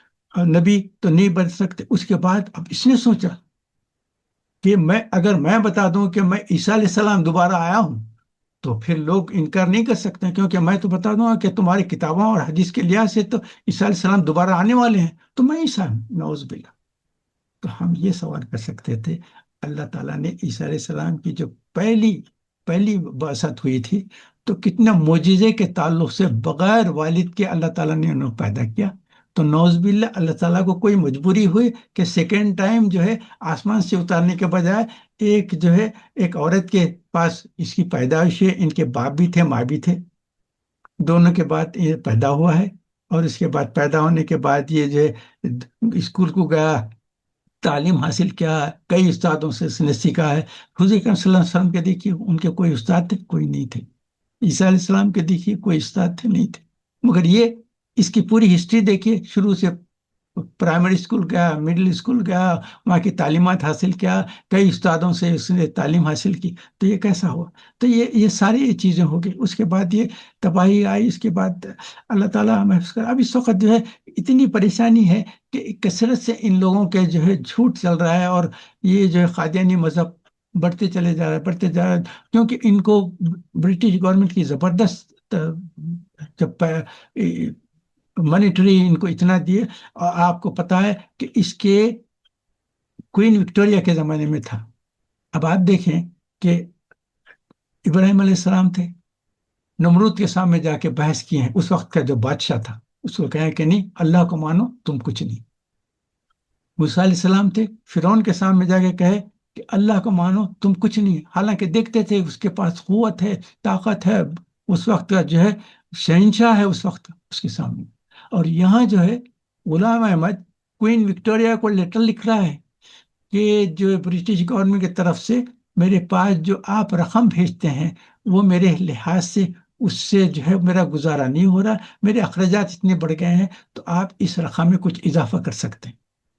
نبی تو نہیں بن سکتے. اس کے بعد اب اس نے سوچا کہ اگر میں بتا دوں کہ میں عیسیٰ علیہ السلام دوبارہ آیا ہوں تو پھر لوگ انکار نہیں کر سکتے ہیں، کیونکہ میں تو بتا دوں گا کہ تمہاری کتابوں اور حدیث کے لحاظ سے تو عیسیٰ علیہ السلام دوبارہ آنے والے ہیں، تو میں عیسیٰ ہوں، نعوذ باللہ۔ تو ہم یہ سوال کر سکتے تھے، اللہ تعالیٰ نے عیسیٰ علیہ السلام کی جو پہلی پہلی بعثت ہوئی تھی، تو کتنے معجزے کے تعلق سے بغیر والد کے اللہ تعالیٰ نے انہیں پیدا کیا، تو نعوذ باللہ اللہ تعالیٰ کو کوئی مجبوری ہوئی کہ سیکنڈ ٹائم جو ہے آسمان سے اتارنے کے بجائے ایک جو ہے ایک عورت کے پاس اس کی پیدائش ہے، ان کے باپ بھی تھے ماں بھی تھے، دونوں کے بعد یہ پیدا ہوا ہے، اور اس کے بعد پیدا ہونے کے بعد یہ جو ہے اسکول کو گیا، تعلیم حاصل کیا، کئی استادوں سے اس نے سیکھا ہے۔ حضور اکرم صلی اللہ علیہ وسلم کے دیکھیے ان کے کوئی استاد تھے؟ کوئی نہیں تھے۔ عیسیٰ علیہ السلام کے دیکھیے کوئی استاد تھے؟ نہیں تھے۔ مگر یہ اس کی پوری ہسٹری دیکھیے، شروع سے پرائمری اسکول گیا، مڈل اسکول گیا، وہاں کی تعلیمات حاصل کیا، کئی استادوں سے اس نے تعلیم حاصل کی، تو یہ کیسا ہوا؟ تو یہ ساری چیزیں ہو گئی، اس کے بعد یہ تباہی آئی، اس کے بعد اللہ تعالیٰ محفوظ کر۔ اب اس وقت جو ہے اتنی پریشانی ہے کہ کثرت سے ان لوگوں کے جو ہے جھوٹ چل رہا ہے، اور یہ جو ہے قادیانی مذہب بڑھتے چلے جا رہا ہے، بڑھتے جا رہا ہے، کیونکہ ان کو برٹش گورنمنٹ کی زبردست جب مانیٹری ان کو اتنا دیے، اور آپ کو پتا ہے کہ اس کے کوئین وکٹوریا کے زمانے میں تھا۔ اب آپ دیکھیں کہ ابراہیم علیہ السلام تھے، نمرود کے سامنے جا کے بحث کیے ہیں، اس وقت کا جو بادشاہ تھا، اس کو کہیں کہ نہیں، اللہ کو مانو، تم کچھ نہیں۔ موسیٰ علیہ السلام تھے، فرعون کے سامنے جا کے کہے کہ اللہ کو مانو، تم کچھ نہیں، حالانکہ دیکھتے تھے اس کے پاس قوت ہے، طاقت ہے، اس وقت کا جو ہے شہنشاہ ہے اس وقت اس کے سامنے۔ اور یہاں جو ہے غلام احمد کوئین وکٹوریا کو لیٹر لکھ رہا ہے کہ جو برٹش گورنمنٹ کی طرف سے میرے پاس جو آپ رقم بھیجتے ہیں، وہ میرے لحاظ سے اس سے جو ہے میرا گزارا نہیں ہو رہا، میرے اخراجات اتنے بڑھ گئے ہیں، تو آپ اس رقم میں کچھ اضافہ کر سکتے ہیں۔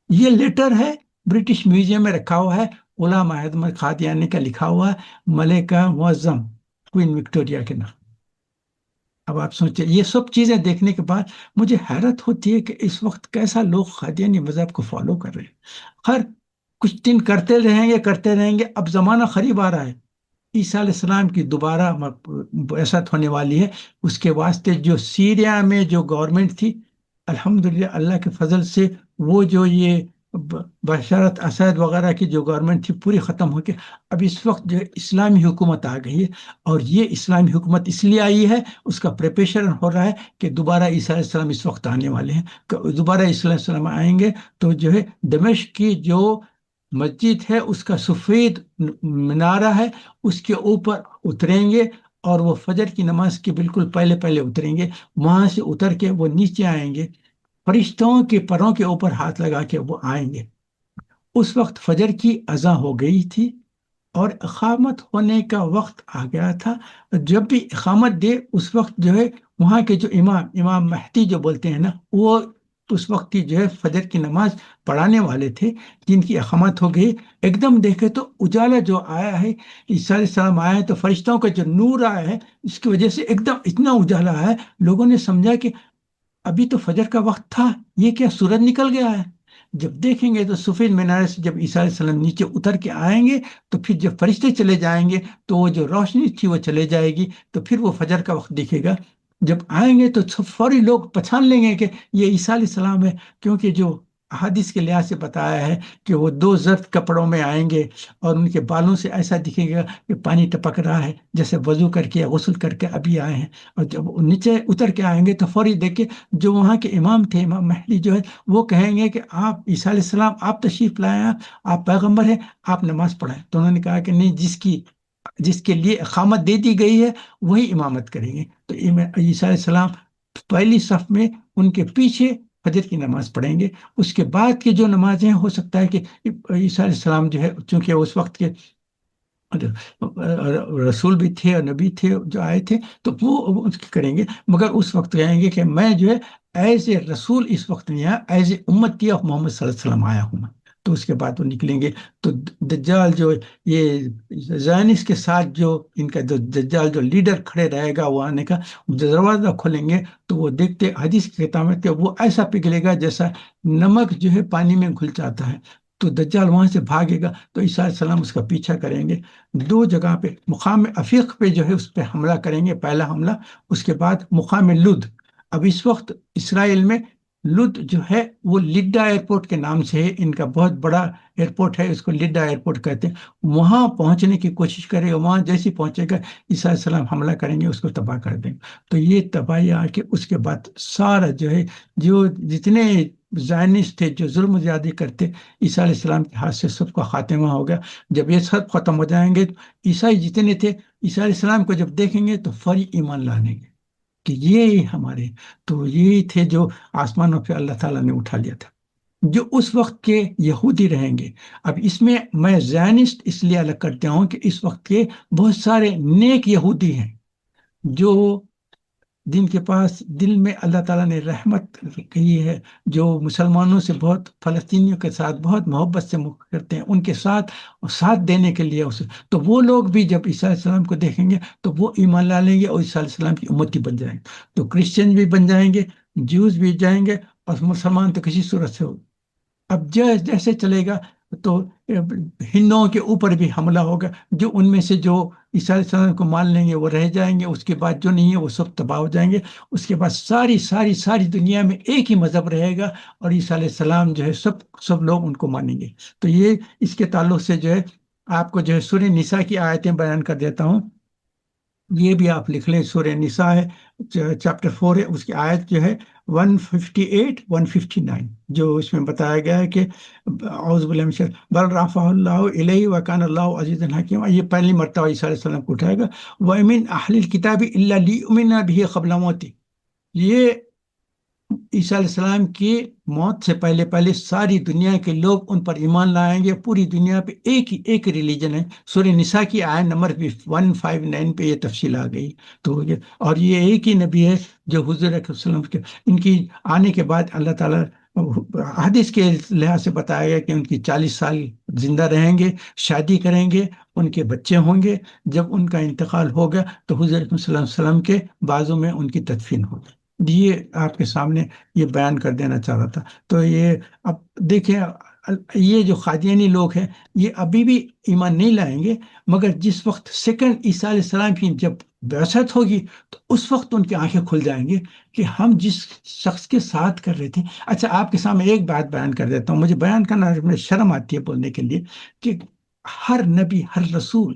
یہ لیٹر ہے، برٹش میوزیم میں رکھا ہوا ہے، غلام احمد قادیانی کا لکھا ہوا ہے، ملکہ معظم کوئین وکٹوریا کے نام۔ اب آپ سوچیں، یہ سب چیزیں دیکھنے کے بعد مجھے حیرت ہوتی ہے کہ اس وقت کیسا لوگ قادیانی مذہب کو فالو کر رہے ہیں۔ خیر، کچھ دن کرتے رہیں گے، اب زمانہ قریب آ رہا ہے، عیسیٰ علیہ السلام کی دوبارہ بعثت ہونے والی ہے۔ اس کے واسطے جو سیریا میں جو گورنمنٹ تھی، الحمدللہ اللہ کے فضل سے وہ جو یہ بشارت اسد وغیرہ کی جو گورنمنٹ تھی پوری ختم ہو کے اب اس وقت جو ہے اسلامی حکومت آ گئی ہے، اور یہ اسلامی حکومت اس لیے آئی ہے، اس کا پریپریشن ہو رہا ہے کہ دوبارہ عیسیٰ علیہ السلام اس وقت آنے والے ہیں، دوبارہ عیسیٰ علیہ السلام آئیں گے تو جو ہے دمشق کی جو مسجد ہے اس کا سفید منارہ ہے، اس کے اوپر اتریں گے، اور وہ فجر کی نماز کے بالکل پہلے پہلے اتریں گے، وہاں سے اتر کے وہ نیچے آئیں گے، فرشتوں کے پروں کے اوپر ہاتھ لگا کے وہ آئیں گے۔ اس وقت فجر کی اذان ہو گئی تھی اور اقامت ہونے کا وقت آ گیا تھا۔ جب بھی اقامت دے اس وقت جو ہے وہاں کے جو امام مہدی جو بولتے ہیں نا، وہ اس وقت کی جو ہے فجر کی نماز پڑھانے والے تھے، جن کی اقامت ہو گئی۔ ایک دم دیکھے تو اجالا جو آیا ہے، عیسیٰ علیہ السلام آئے ہیں تو فرشتوں کا جو نور آیا ہے، اس کی وجہ سے ایک دم اتنا اجالا ہے، لوگوں نے سمجھا کہ ابھی تو فجر کا وقت تھا، یہ کیا سورج نکل گیا ہے؟ جب دیکھیں گے تو سفید مینارے سے جب عیسیٰ علیہ السلام نیچے اتر کے آئیں گے تو پھر جب فرشتے چلے جائیں گے تو وہ جو روشنی تھی وہ چلے جائے گی، تو پھر وہ فجر کا وقت دکھے گا۔ جب آئیں گے تو فوری لوگ پہچان لیں گے کہ یہ عیسیٰ علیہ السلام ہے، کیونکہ جو احادیث کے لحاظ سے بتایا ہے کہ وہ دو زرد کپڑوں میں آئیں گے، اور ان کے بالوں سے ایسا دکھے گا کہ پانی ٹپک رہا ہے، جیسے وضو کر کے یا غسل کر کے ابھی آئے ہیں۔ اور جب وہ نیچے اتر کے آئیں گے تو فوری دیکھ کے جو وہاں کے امام تھے، امام مہدی جو ہے، وہ کہیں گے کہ آپ عیسیٰ علیہ السلام، آپ تشریف لائے ہیں، آپ پیغمبر ہیں، آپ نماز پڑھائیں۔ تو انہوں نے کہا کہ نہیں، جس کے لیے اقامت دے دی گئی ہے وہی امامت کریں گے۔ تو عیسیٰ علیہ السلام پہلی صف میں ان کے پیچھے فجر کی نماز پڑھیں گے۔ اس کے بعد کی جو نمازیں ہو سکتا ہے کہ عیسیٰ علیہ السلام جو ہے، چونکہ اس وقت کے رسول بھی تھے اور نبی تھے جو آئے تھے، تو وہ کریں گے، مگر اس وقت کہیں گے کہ میں جو ہے ایز اے رسول اس وقت نہیں آیا، ایز اے امتی آف محمد صلی اللہ علیہ وسلم آیا ہوں میں۔ تو اس کے بعد وہ نکلیں گے، تو دجال جو یہ زائنس کے ساتھ جو ان کا جو دجال جو لیڈر کھڑے رہے گا، وہ آنے کا دروازہ کھولیں گے تو وہ دیکھتے حدیث کی کتاب میں کہ وہ ایسا پگھلے گا جیسا نمک جو ہے پانی میں گھل جاتا ہے، تو دجال وہاں سے بھاگے گا تو عیسیٰ علیہ السلام اس کا پیچھا کریں گے، دو جگہ پہ مقام افیق پہ جو ہے اس پہ حملہ کریں گے، پہلا حملہ، اس کے بعد مقام لد۔ اب اس وقت اسرائیل میں لد جو ہے وہ لڈا ایئرپورٹ کے نام سے ہے، ان کا بہت بڑا ایئرپورٹ ہے، اس کو لڈا ایئرپورٹ کہتے ہیں، وہاں پہنچنے کی کوشش کرے گا، وہاں جیسے پہنچے گا عیسیٰ علیہ السلام حملہ کریں گے، اس کو تباہ کر دیں گے۔ تو یہ تباہی آ کے اس کے بعد سارا جو ہے، جو جتنے زائنسٹ تھے جو ظلم و زیادتی کرتے، عیسیٰ علیہ السلام کے ہاتھ سے سب کا خاتمہ ہو گیا۔ جب یہ سب ختم ہو جائیں گے، عیسائی جتنے تھے عیسیٰ علیہ السلام کو جب دیکھیں گے تو فوری ایمان لانے گے کہ یہ ہمارے، تو یہی تھے جو آسمانوں پہ اللہ تعالیٰ نے اٹھا لیا تھا، جو اس وقت کے یہودی رہیں گے۔ اب اس میں زائنسٹ اس لیے الگ کرتا ہوں کہ اس وقت کے بہت سارے نیک یہودی ہیں جو جن کے پاس دل میں اللہ تعالیٰ نے رحمت کی ہے، جو مسلمانوں سے بہت، فلسطینیوں کے ساتھ بہت محبت سے کرتے ہیں، ان کے ساتھ ساتھ دینے کے لیے اسے، تو وہ لوگ بھی جب عیسیٰ علیہ السلام کو دیکھیں گے تو وہ ایمان لا لیں گے اور عیسیٰ علیہ السلام کی امتی بن جائیں گے۔ تو کرسچن بھی بن جائیں گے، جوز بھی جائیں گے، اور مسلمان تو کسی صورت سے ہو۔ اب جیسے چلے گا تو ہندوؤں کے اوپر بھی حملہ ہوگا، جو ان میں سے جو عیسیٰ علیہ السلام کو مان لیں گے وہ رہ جائیں گے، اس کے بعد جو نہیں ہے وہ سب تباہ ہو جائیں گے۔ اس کے بعد ساری ساری ساری دنیا میں ایک ہی مذہب رہے گا، اور عیسیٰ علیہ السلام جو ہے سب لوگ ان کو مانیں گے۔ تو یہ اس کے تعلق سے جو ہے آپ کو جو ہے سورہ نساء کی آیتیں بیان کر دیتا ہوں، یہ بھی آپ لکھ لیں، سورہ نساء ہے، چیپٹر 4 ہے، اس کی آیت جو ہے 158 159، جو اس میں بتایا گیا ہے کہ اعوذ باللہ من الشیطان بل رفعہ اللہ الیہ وکان اللہ عزیزا حکیما، یہ پہلی مرتبہ عیسیٰ علیہ السلام کو اٹھائے گا۔ وَمِنْ أَهْلِ الْكِتَابِ إِلَّا لِيُؤْمِنَ بِهِ قَبْلَ مَوْتِهِ، یہ عیسیٰ علیہ السلام کی موت سے پہلے ساری دنیا کے لوگ ان پر ایمان لائیں گے، پوری دنیا پہ ایک ہی ریلیجن ہے۔ سورہ نساء کی آیت نمبر 159 پہ یہ تفصیل آ گئی۔ تو اور یہ ایک ہی نبی ہے جو حضور صلی اللہ علیہ وسلم کے، ان کی آنے کے بعد اللہ تعالیٰ حدیث کے لحاظ سے بتایا گیا کہ ان کی 40 سال زندہ رہیں گے، شادی کریں گے، ان کے بچے ہوں گے، جب ان کا انتقال ہو گیا تو حضور صلی اللہ علیہ وسلم کے بازو میں ان کی تدفین ہوگی۔ یہ آپ کے سامنے یہ بیان کر دینا چاہ رہا تھا۔ تو یہ اب دیکھیں، یہ جو قادیانی لوگ ہیں یہ ابھی بھی ایمان نہیں لائیں گے، مگر جس وقت سیکنڈ عیسیٰ علیہ السلام کی جب بعثت ہوگی تو اس وقت ان کی آنکھیں کھل جائیں گے کہ ہم جس شخص کے ساتھ کر رہے تھے۔ اچھا، آپ کے سامنے ایک بات بیان کر دیتا ہوں، مجھے بیان کرنا میں شرم آتی ہے بولنے کے لیے، کہ ہر نبی، ہر رسول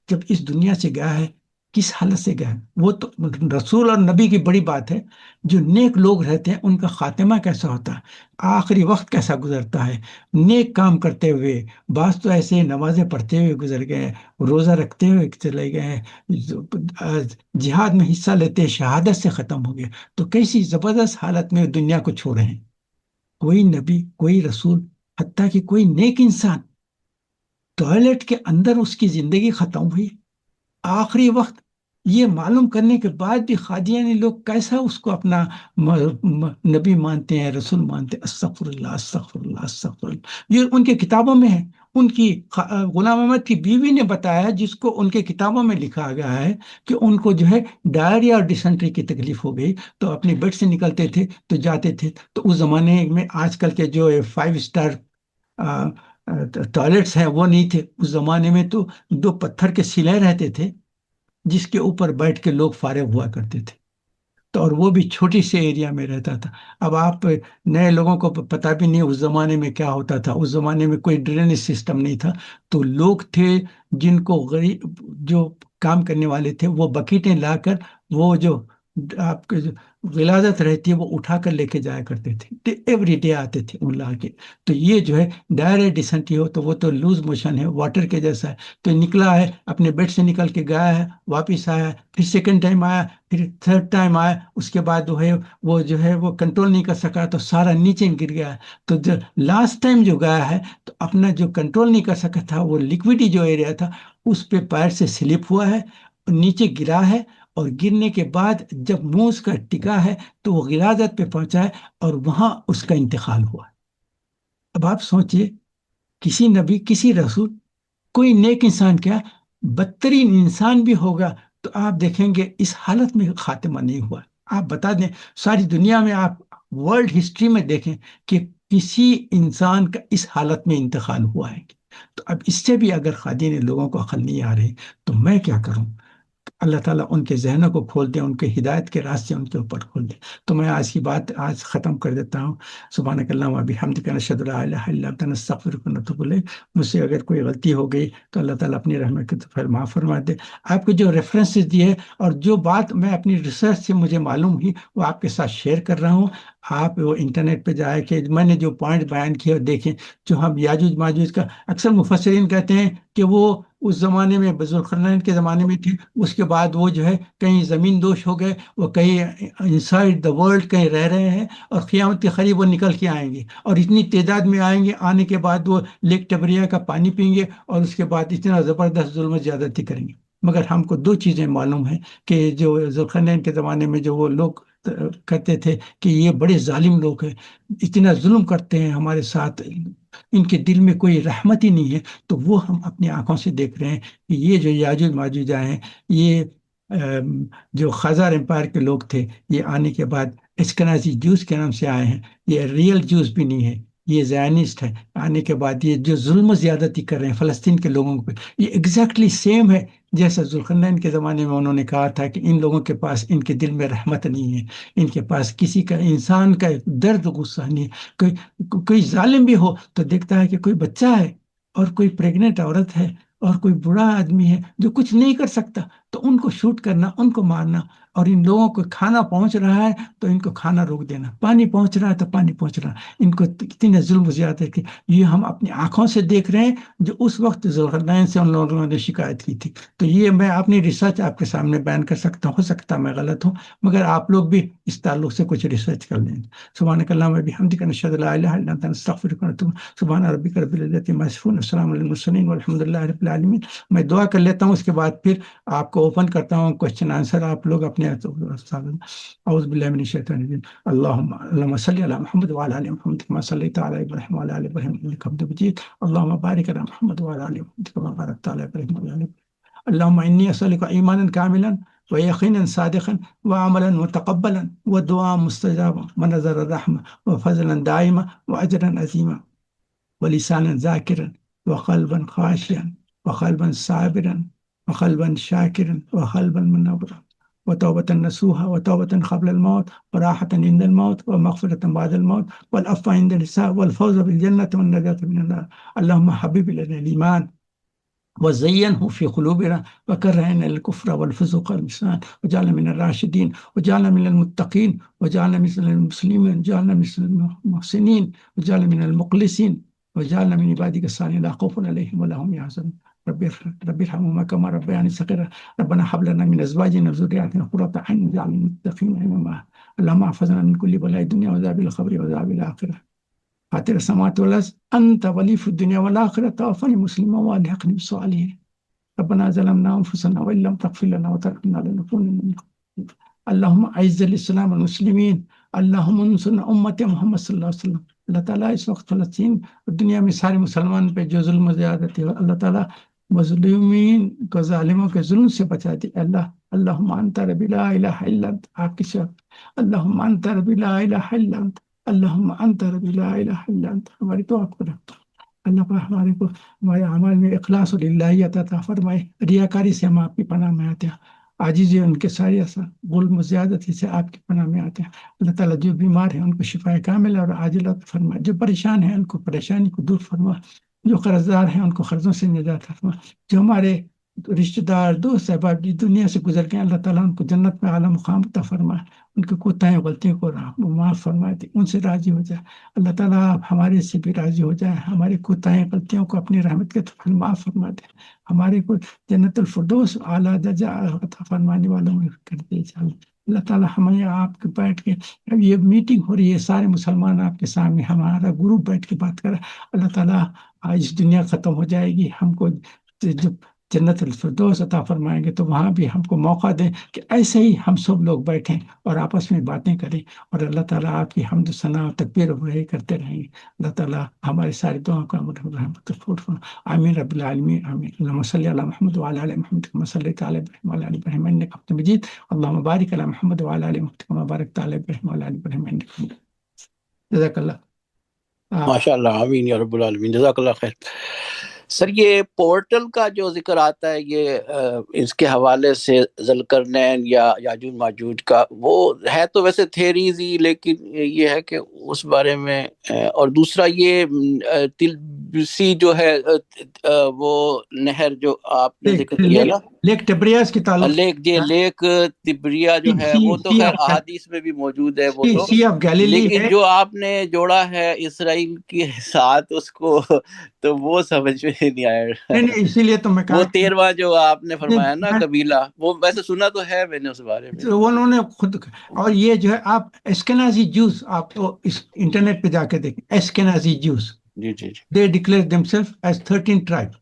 جب اس دنیا سے گیا ہے کس حالت سے گیا ہے؟ وہ تو رسول اور نبی کی بڑی بات ہے، جو نیک لوگ رہتے ہیں ان کا خاتمہ کیسا ہوتا ہے، آخری وقت کیسا گزرتا ہے، نیک کام کرتے ہوئے، بعض تو ایسے نمازیں پڑھتے ہوئے گزر گئے، روزہ رکھتے ہوئے چلے گئے، جہاد میں حصہ لیتے شہادت سے ختم ہو گئے۔ تو کیسی زبردست حالت میں دنیا کو چھوڑے ہیں۔ کوئی نبی، کوئی رسول، حتیٰ کہ کوئی نیک انسان، ٹوائلٹ کے اندر اس کی زندگی ختم ہوئی، آخری وقت، یہ معلوم کرنے کے بعد بھی قادیانی لوگ کیسا اس کو اپنا نبی مانتے ہیں، رسول مانتے ہیں۔ استغفر اللہ، استغفر اللہ، استغفر اللہ، یہ ان کے کتابوں میں ہے۔ ان کی غلام احمد کی بیوی نے بتایا، جس کو ان کے کتابوں میں لکھا گیا ہے کہ ان کو جو ہے ڈائریا اور ڈیسنٹری کی تکلیف ہو گئی، تو اپنے بیڈ سے نکلتے تھے تو جاتے تھے، تو اس زمانے میں آج کل کے جو 5 اسٹار ٹوائلٹس ہیں وہ نہیں تھے، اس زمانے میں تو 2 پتھر کے سلے رہتے تھے جس کے اوپر بیٹھ کے لوگ فارغ ہوا کرتے تھے، تو اور وہ بھی چھوٹی سے ایریا میں رہتا تھا۔ اب آپ نئے لوگوں کو پتہ بھی نہیں اس زمانے میں کیا ہوتا تھا، اس زمانے میں کوئی ڈرینیج سسٹم نہیں تھا، تو لوگ تھے جن کو غریب جو کام کرنے والے تھے وہ بکیٹیں لا کر، وہ جو آپ کے جو غلاظت رہتی ہے وہ اٹھا کر لے کے جایا کرتے تھے، ایوری ڈے آتے تھے ان لا کے۔ تو یہ جو ہے ڈائریکٹ ڈیسنٹری ہو تو وہ تو لوز موشن ہے، واٹر کے جیسا ہے، تو نکلا ہے اپنے بیڈ سے نکل کے گیا ہے، واپس آیا، پھر سیکنڈ ٹائم آیا، پھر تھرڈ ٹائم آیا، اس کے بعد جو ہے وہ کنٹرول نہیں کر سکا تو سارا نیچے گر گیا ہے۔ تو جو لاسٹ ٹائم جو گیا ہے تو اپنا جو کنٹرول نہیں کر سکا تھا، وہ لکوڈی جو ایریا تھا اس پہ پیر سے سلپ ہوا ہے، نیچے گرا ہے، اور گرنے کے بعد جب منہ اس کا ٹکا ہے تو وہ غلاظت پہ پہنچا ہے اور وہاں اس کا انتقال ہوا ہے۔ اب آپ سوچئے، کسی نبی، کسی رسول، کوئی نیک انسان، کیا بدترین انسان بھی ہوگا تو آپ دیکھیں گے اس حالت میں خاتمہ نہیں ہوا۔ آپ بتا دیں، ساری دنیا میں آپ ورلڈ ہسٹری میں دیکھیں کہ کسی انسان کا اس حالت میں انتقال ہوا ہے؟ تو اب اس سے بھی اگر قادین لوگوں کو عقل نہیں آ رہی تو میں کیا کروں؟ اللہ تعالیٰ ان کے ذہنوں کو کھول دے، ان کے ہدایت کے راستے ان کے اوپر کھول دے۔ تو میں آج کی بات آج ختم کر دیتا ہوں۔ سبحانک اللہم و بحمدک، نشہد ان لا الہ الا انت، نستغفرک و نتوب الیک۔ مجھ سے اگر کوئی غلطی ہو گئی تو اللہ تعالیٰ اپنی رحمت کے تو معاف فرما دے۔ آپ کو جو ریفرنسز دیے اور جو بات میں اپنی ریسرچ سے مجھے معلوم ہوئی وہ آپ کے ساتھ شیئر کر رہا ہوں۔ آپ وہ انٹرنیٹ پہ جائے کہ میں نے جو پوائنٹ بیان کیے اور دیکھیں، جو ہم یاجوج ماجوج کا اکثر مفسرین کہتے ہیں کہ وہ اس زمانے میں ذوالقرنین کے زمانے میں تھے، اس کے بعد وہ جو ہے کہیں زمین دوش ہو گئے، وہ کہیں انسائڈ دا ورلڈ کہیں رہ رہے ہیں، اور قیامت کے قریب وہ نکل کے آئیں گے، اور اتنی تعداد میں آئیں گے، آنے کے بعد وہ لیک ٹبریا کا پانی پئیں گے، اور اس کے بعد اتنا زبردست ظلم و زیادتی کریں گے۔ مگر ہم کو دو چیزیں معلوم ہیں کہ جو ذوالقرنین کے زمانے میں جو وہ لوگ کہتے تھے کہ یہ بڑے ظالم لوگ ہیں، اتنا ظلم کرتے ہیں ہمارے ساتھ، ان کے دل میں کوئی رحمت ہی نہیں ہے، تو وہ ہم اپنی آنکھوں سے دیکھ رہے ہیں کہ یہ جو یاجوج ماجوج آئے ہیں، یہ جو خزار امپائر کے لوگ تھے، یہ آنے کے بعد اسکنازی جوز کے نام سے آئے ہیں، یہ ریئل جوز بھی نہیں ہے، یہ زائنسٹ ہے۔ آنے کے بعد یہ جو ظلم و زیادتی کر رہے ہیں فلسطین کے لوگوں پہ، یہ ایگزیکٹلی سیم ہے جیسا ذوالقرنین کے زمانے میں انہوں نے کہا تھا کہ ان لوگوں کے پاس ان کے دل میں رحمت نہیں ہے، ان کے پاس کسی کا انسان کا درد غصہ نہیں ہے۔ کوئی ظالم بھی ہو تو دیکھتا ہے کہ کوئی بچہ ہے اور کوئی پریگننٹ عورت ہے اور کوئی بوڑھا آدمی ہے جو کچھ نہیں کر سکتا، تو ان کو شوٹ کرنا، ان کو مارنا، اور ان لوگوں کو کھانا پہنچ رہا ہے تو ان کو کھانا روک دینا، پانی پہنچ رہا ہے تو پانی پہنچ رہا ہے، ان کو کتنے ظلم و زیادتی کہ یہ ہم اپنی آنکھوں سے دیکھ رہے ہیں، جو اس وقت ذوالقرنین سے ان لوگوں نے شکایت کی تھی۔ تو یہ میں اپنی ریسرچ آپ کے سامنے بیان کر سکتا ہوں، ہو سکتا ہے میں غلط ہوں، مگر آپ لوگ بھی اس تعلق سے کچھ ریسرچ کر لیں۔ سبحانک اللہم و بحمدک، نشہد ان لا الہ الا انت، نستغفرک و نتوب۔ سبحان ربک رب العزۃ عما یصفون، السلام علی المرسلین والحمد للہ رب العالمین۔ میں دعا کر لیتا ہوں، اس کے بعد پھر آپ کو اوپن کرتا ہوں کوشچن آنسر، آپ لوگ اپنے اعوذ باللہ من الشیطان الرجیم۔ اللہم صلی علی محمد وعلی آل محمد کما صلیت علی ابراہیم وعلی آل ابراہیم انک حمید مجید۔ اللہم بارک علی محمد وعلی آل محمد کما بارکت علی ابراہیم وعلی آل ابراہیم۔ اللہم انی اسألک ایمانا کاملا ویقینا صادقا وعملا متقبلا ودعاء مستجابا ونظر الرحمة وفضلا دائما وأجرا عظيما ولسانا ذاكرا وقلبا خاشعا وقلبا صابرا وقلبا شاكرا وقلبا منورا وتوبة نصوحا وتوبة قبل الموت وراحة عند الموت ومغفرة بعد الموت والعفو عند الحساب والفوز بالجنة والنجاة من النار. اللهم حبب إلينا الإيمان وزينه في قلوبنا وكره إلينا الكفر والفسوق والعصيان وجعلنا من الراشدين وجعلنا من المتقين وجعلنا مثل المسلمين وجعلنا مثل المحسنين وجعلنا من المخلصين وجعلنا من عبادك الصالحين لا خوف عليهم ولا هم يحزنون. رب ارحمهما كما ربياني صغيرا. ربنا هب لنا من ازواجنا وذرياتنا قرة اعين واجعلنا للمتقين اماما. اللهم احفظنا من كل بلاء الدنيا وعذاب القبر وعذاب الاخره. فاطر السماوات والارض انت ولي في الدنيا والاخره، توفني مسلما والحقني بالصالحين. ربنا ظلمنا انفسنا وان لم تغفر لنا وترحمنا لنكونن من الخاسرين. اللهم اعز الاسلام والمسلمين، اللهم انصر امه محمد صلی اللہ علیہ وسلم۔ اللہ تعالیٰ اس وقت فلسطین اور دنیا میں سارے مسلمان پہ جو ظلم و زیادتی ہے، اللہ تعالیٰ مظلومین کو، ظالموں کے ظلم سے بچا دے۔ اللہ اللہم انت ربی لا الہ الا انت، آپ کی شرط اللہم انت ربی لا الہ الا انت، اللہم انت ربی لا الہ الا انت۔ ہماری دعا کو رکھتا اللہ پاک ہمارے کو ہمارے اعمال میں اخلاص اور الہیت عطا فرمائے۔ ریاکاری سے ہم آپ کی پناہ میں آتے ہیں، عاجزی ان کے سارے اثر، ظلم و زیادتی سے آپ کی پناہ میں آتے ہیں۔ اللہ تعالیٰ جو بیمار ہیں ان کو شفا کامل اور عاجل عطا فرما، جو پریشان ہیں ان کو پریشانی کو دور فرما، جو قرض دار ہیں ان کو قرضوں سے نجات فرما، جو ہمارے رشتہ دار دوست احباب جی دنیا سے گزر گئے، اللہ تعالیٰ ان کو جنت میں اعلیٰ مقام عطا فرما، ان کے کوتاہی غلطیوں کو معاف فرما دے، ان سے راضی ہو جائے۔ اللہ تعالیٰ آپ ہمارے سے بھی راضی ہو جائے، ہمارے کوتاہی غلطیوں کو اپنی رحمت کے طور معاف فرما دے، ہمارے کو جنت الفردوس اعلیٰ درجہ عطا فرمانے والوں میں کر دے۔ اللہ تعالیٰ ہمیں آپ کے بیٹھ کے، اب یہ میٹنگ ہو رہی ہے، سارے مسلمان آپ کے سامنے، ہمارا گروپ بیٹھ کے بات کر، اللہ تعالیٰ آج دنیا ختم ہو جائے گی، ہم کو جب جنت الفردوس عطا فرمائیں گے تو وہاں بھی ہم کو موقع دیں کہ ایسے ہی ہم سب لوگ بیٹھیں اور آپس میں باتیں کریں، اور اللہ تعالیٰ آپ کی حمد و ثنا و تکبیر و بڑھائی کرتے رہیں گے۔ اللہ تعالیٰ ہماری ساری دعاؤں کا رحمت آمین رب العالمین آمین۔ اللہم صلی علی محمد وعلی آل محمد کما صلیت علی ابراہیم وعلی آل ابراہیم انک حمید مجید۔ اللہم بارک علی محمد وعلی آل محمد کما بارکت علی ابراہیم وعلی آل ابراہیم انک حمید مجید۔ جزاک اللہ۔ ماشاء اللہ، آمین یا رب العالمین، جزاک اللہ خیر۔ سر یہ پورٹل کا جو ذکر آتا ہے، یہ اس کے حوالے سے ذوالقرنین یا یاجوج ماجوج کا، وہ ہے تو ویسے تھیریز ہی، لیکن یہ ہے کہ اس بارے میں اور دوسرا یہ تلبسی جو ہے وہ نہر جو آپ نے ذکر کیا نا، لیک ٹبریاس کے تعلق لیک تبریا جو ہے، وہ تو خیر احادیث میں بھی موجود ہے، وہ تو، سی آف گیلیلی لیکن جو آپ نے جوڑا ہے اسرائیل کے ساتھ اس کو، تو وہ سمجھ میں نہیں آیا۔ نہیں، اسی لیے تو میں کہا وہ 13واں جو آپ نے فرمایا نا قبیلہ، وہ ویسے سنا تو ہے میں نے اس بارے میں، انہوں نے خود، اور یہ جو ہے آپ اسکینازی جوز، آپ تو اس انٹرنیٹ پہ جا کے دیکھیں، اسکینازی جوز، جی جی جی، they declare themselves as 13 tribes۔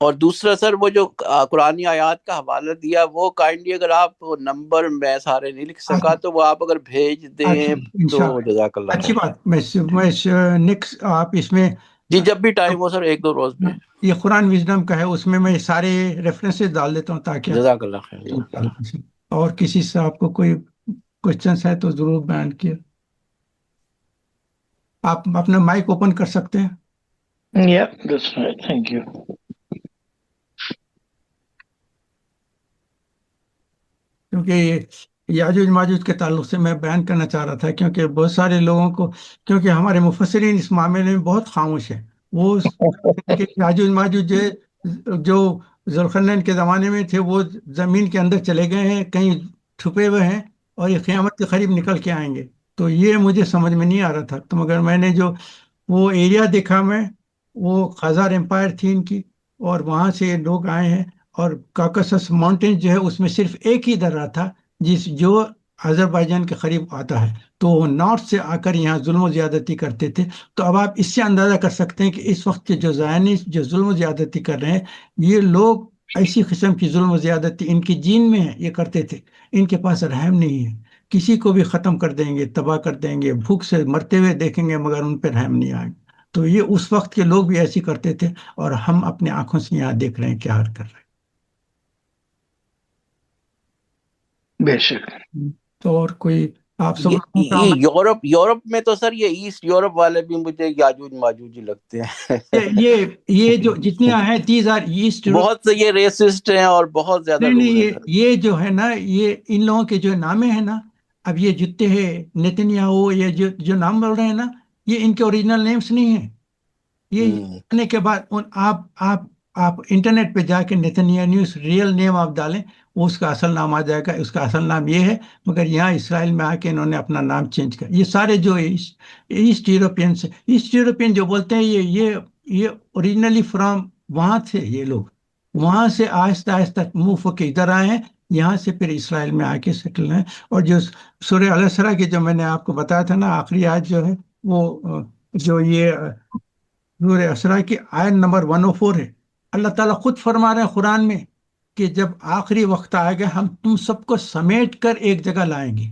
اور دوسرا سر، وہ جو قرآنی آیات کا حوالہ دیا، وہ کائنڈلی اگر آپ نمبر میں سارے نہیں لکھ سکا تو وہ آپ اگر بھیج دیں تو جزاک اللہ اچھی خیر۔ بات، میں نیکسٹ آپ اس میں جی جب بھی ٹائم ہو سر، ایک دو روز میں، یہ قرآن وزڈم کا ہے، اس میں سارے ریفرنسز ڈال دیتا ہوں تاکہ جزاک اللہ خیر۔ اور کسی سے آپ کو کوئی کوشچنس ہے تو ضرور بیان کیے۔ آپ اپنا مائک اوپن کر سکتے ہیں۔ Yeah, that's right. Thank you. کیونکہ یاجوج ماجوج کے تعلق سے میں بیان کرنا چاہ رہا تھا، کیونکہ بہت سارے لوگوں کو، کیونکہ ہمارے مفسرین اس معاملے میں بہت خاموش ہیں، وہ کہ یاجوج ماجوج جو ذوالقرنین کے زمانے میں تھے وہ زمین کے اندر چلے گئے ہیں، کہیں چھپے ہوئے ہیں، اور یہ قیامت کے قریب نکل کے آئیں گے۔ تو یہ مجھے سمجھ میں نہیں آ رہا تھا، تو مگر میں نے جو وہ ایریا دیکھا، وہ خزار امپائر تھی ان کی، اور وہاں سے لوگ آئے ہیں، اور کاکسس ماؤنٹین جو ہے اس میں صرف ایک ہی درہ تھا جو آذربائیجان کے قریب آتا ہے، تو وہ نارتھ سے آ کر یہاں ظلم و زیادتی کرتے تھے۔ تو اب آپ اس سے اندازہ کر سکتے ہیں کہ اس وقت کے جو زائنسٹ جو ظلم و زیادتی کر رہے ہیں، یہ لوگ ایسی قسم کی ظلم و زیادتی ان کی جین میں ہے، یہ کرتے تھے۔ ان کے پاس رحم نہیں ہے، کسی کو بھی ختم کر دیں گے، تباہ کر دیں گے، بھوک سے مرتے ہوئے دیکھیں گے مگر ان پہ رحم نہیں آئے گا۔ تو یہ اس وقت کے لوگ بھی ایسی کرتے تھے، اور ہم اپنے آنکھوں سے یہاں دیکھ رہے ہیں کیا حال کر رہے ہیں۔ بے شک۔ تو اور کوئی آپ سب یورپ میں تو سر یہ ایسٹ یورپ والے بھی مجھے یاجوج ماجوج لگتے ہیں۔ یہ جو جتنی ہیں تیز آر ایسٹ، بہت سے یہ ریسسٹ ہیں اور بہت زیادہ لوگ ہیں۔ یہ جو ہے نا، یہ ان لوگوں کے جو نامے ہیں نا، اب یہ جتنے ہیں نیتنیاہو، یہ جو نام بول رہے ہیں نا، یہ ان کے اوریجنل نیمز نہیں ہیں۔ یہ کرنے کے بعد آپ انٹرنیٹ پہ جا کے نیتنیاہو ریئل نیم آپ ڈالیں، وہ اس کا اصل نام آ جائے گا۔ اس کا اصل نام یہ ہے، مگر یہاں اسرائیل میں آ کے انہوں نے اپنا نام چینج کیا۔ یہ سارے جو ایسٹ یورپین جو بولتے ہیں، یہ اوریجنلی فرام وہاں تھے، یہ لوگ وہاں سے آہستہ آہستہ موو ہو کے ادھر آئے ہیں، یہاں سے پھر اسرائیل میں آ کے سیٹل ہیں۔ اور جو سورہ الاسراء کی جو میں نے آپ کو بتایا تھا نا، آخری آیت جو ہے، وہ جو یہ سورہ اسراء کی آیت نمبر 104 ہے، اللہ تعالیٰ خود فرما رہے ہیں قرآن میں کہ جب آخری وقت آئے گا ہم تم سب کو سمیٹ کر ایک جگہ لائیں گے۔